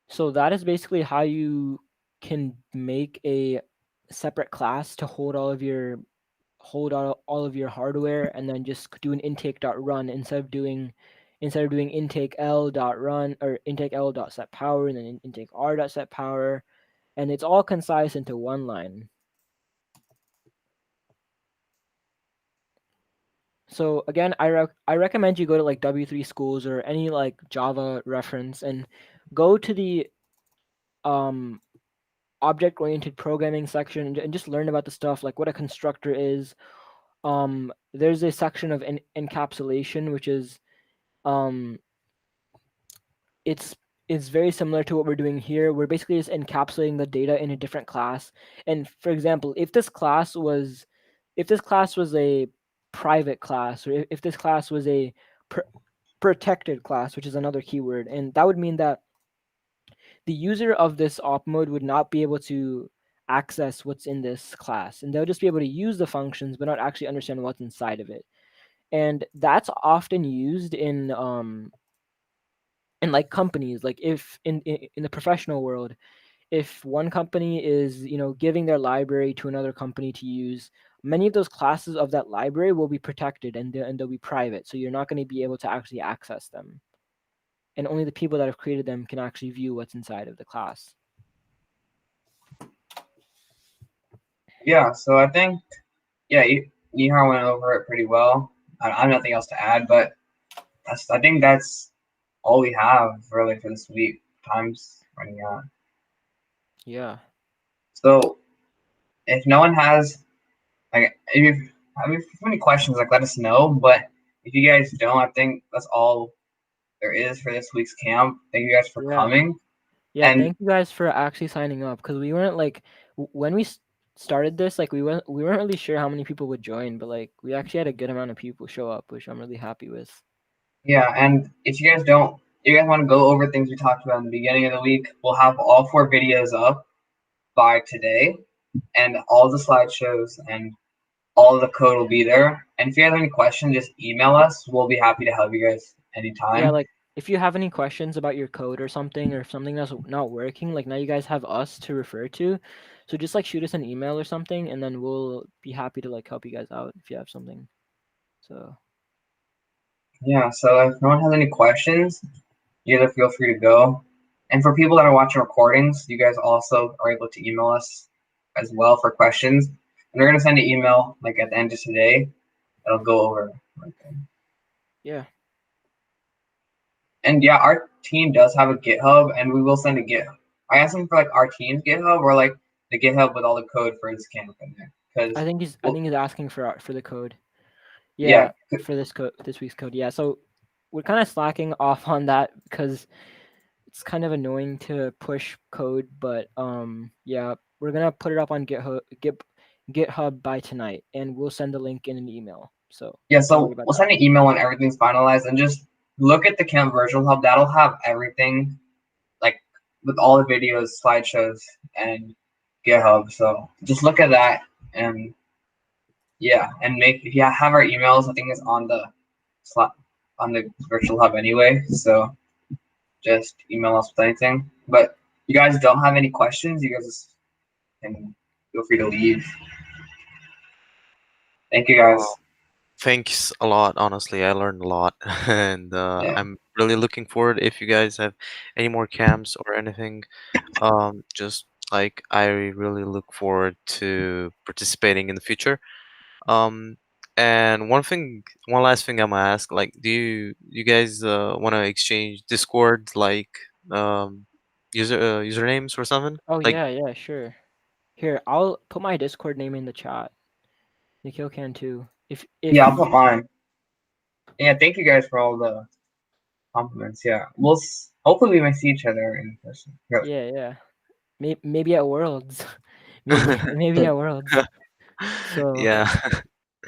So that is basically how you can make a separate class to hold all of your hardware, and then just do an intake dot run instead of doing intake l dot run or intake l dot set power and then intake r dot set power, and it's all concise into one line. So again, I recommend you go to like W3 schools or any like Java reference and go to the object-oriented programming section and just learn about the stuff like what a constructor is. There's a section of encapsulation, which is it's very similar to what we're doing here. We're basically just encapsulating the data in a different class. And for example, if this class was a private class, or if this class was a protected class, which is another keyword, and that would mean that the user of this op mode would not be able to access what's in this class, and they'll just be able to use the functions but not actually understand what's inside of it. And that's often used in like companies, like if in the professional world, if one company is giving their library to another company to use, many of those classes of that library will be protected, and they'll be private, so you're not going to be able to actually access them, and only the people that have created them can actually view what's inside of the class. Yeah, so I think, yeah, Nihar went over it pretty well. I have nothing else to add, but I think that's all we have really for this week. Time's running out. Yeah. So if no one has, like, if you have any questions, like, let us know. But if you guys don't, I think that's all there is for this week's camp. Thank you guys for coming. Yeah, And thank you guys for actually signing up, because we weren't like when we started this, like we weren't really sure how many people would join, but like we actually had a good amount of people show up, which I'm really happy with. yeah, and if you guys want to go over things we talked about in the beginning of the week, we'll have all 4 videos up by today, and all the slideshows and all of the code will be there. And if you have any questions, just email us. We'll be happy to help you guys anytime. Yeah, like if you have any questions about your code or something, or if something that's not working, like now you guys have us to refer to. So just like shoot us an email or something, and then we'll be happy to like help you guys out if you have something. So Yeah, so if no one has any questions, you guys feel free to go. And for people that are watching recordings, you guys also are able to email us as well for questions. And we're gonna send an email like at the end of today. That'll go over everything. yeah. And yeah, our team does have a GitHub, and we will send a GitHub. I asked him for like our team's GitHub or like the GitHub with all the code for his camp in there. Because I think he's asking for the code. yeah, For this week's code. Yeah, so we're kind of slacking off on that because it's kind of annoying to push code, but yeah, we're gonna put it up on GitHub by tonight, and we'll send the link in an email. So yeah, don't worry so about we'll that. send an email when everything's finalized, and just look at the Camp Virtual Hub. That'll have everything, like with all the videos, slideshows, and GitHub. So just look at that, and yeah, and make if you have our emails, I think it's on the on the Virtual Hub anyway. So just email us with anything. But you guys don't have any questions, you guys can feel free to leave. Thank you guys. Thanks a lot. Honestly, I learned a lot, and Yeah. I'm really looking forward. If you guys have any more camps or anything, just like I really look forward to participating in the future. Um, and one last thing I'm gonna ask, like, do you guys want to exchange Discord like usernames or something? Oh Like, yeah, sure. Here, I'll put my Discord name in the chat. Nikhil can too. If Yeah, I'll put mine. Yeah, thank you guys for all the compliments. Yeah, hopefully we may see each other in person. yeah. Maybe at Worlds. maybe at Worlds. So Yeah.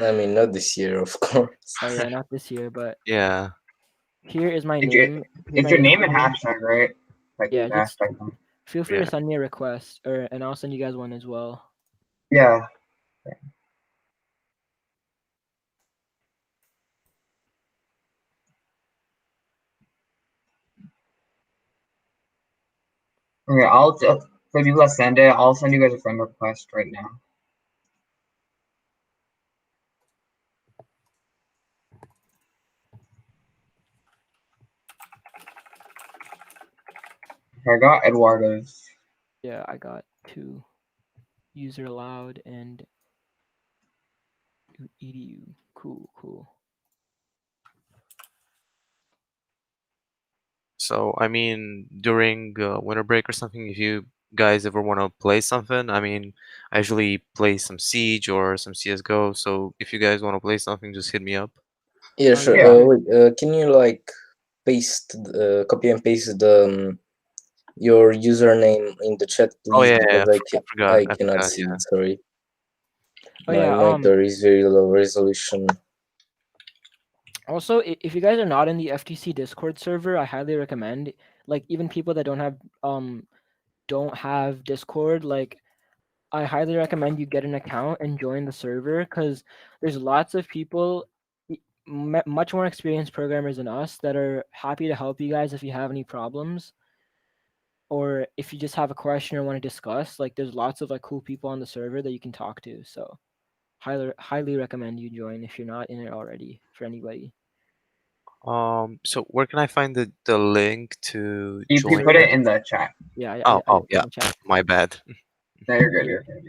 I mean, not this year, of course. oh yeah, not this year, but Yeah. here is my It's your, name. Here's it's my your name Discord and hashtag, right? Like Yeah, the just hashtag thing. feel free Yeah. to send me a request, and I'll send you guys one as well. Yeah. Okay, for people that send it, I'll send you guys a friend request right now. I got Eduardo's. Yeah, I got 2. User allowed and edu. Cool. So, I mean, during winter break or something, if you guys ever want to play something, I mean, I usually play some Siege or some CS:GO. So, if you guys want to play something, just hit me up. Yeah, Oh sure. yeah, Yeah. Wait, can you like copy and paste your username in the chat, Oh please? yeah, yeah, Because I forgot. I I cannot forgot. see Yeah. it. Sorry, oh my yeah. monitor is very low resolution. Also, if you guys are not in the FTC Discord server, I highly recommend. Like even people that don't have Discord, like I highly recommend you get an account and join the server because there's lots of people, much more experienced programmers than us, that are happy to help you guys if you have any problems, or if you just have a question or want to discuss. Like there's lots of like cool people on the server that you can talk to. So highly recommend you join if you're not in it already, for anybody. So where can I find the link to You join put Server. it it? in the chat. Yeah, Oh, I oh put in yeah, the chat. my bad. No, you're good. Yeah. You're good.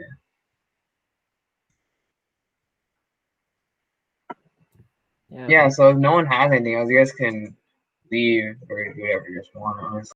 Yeah. Yeah. Yeah. So if no one has anything else, you guys can leave or do whatever you guys want. Honestly.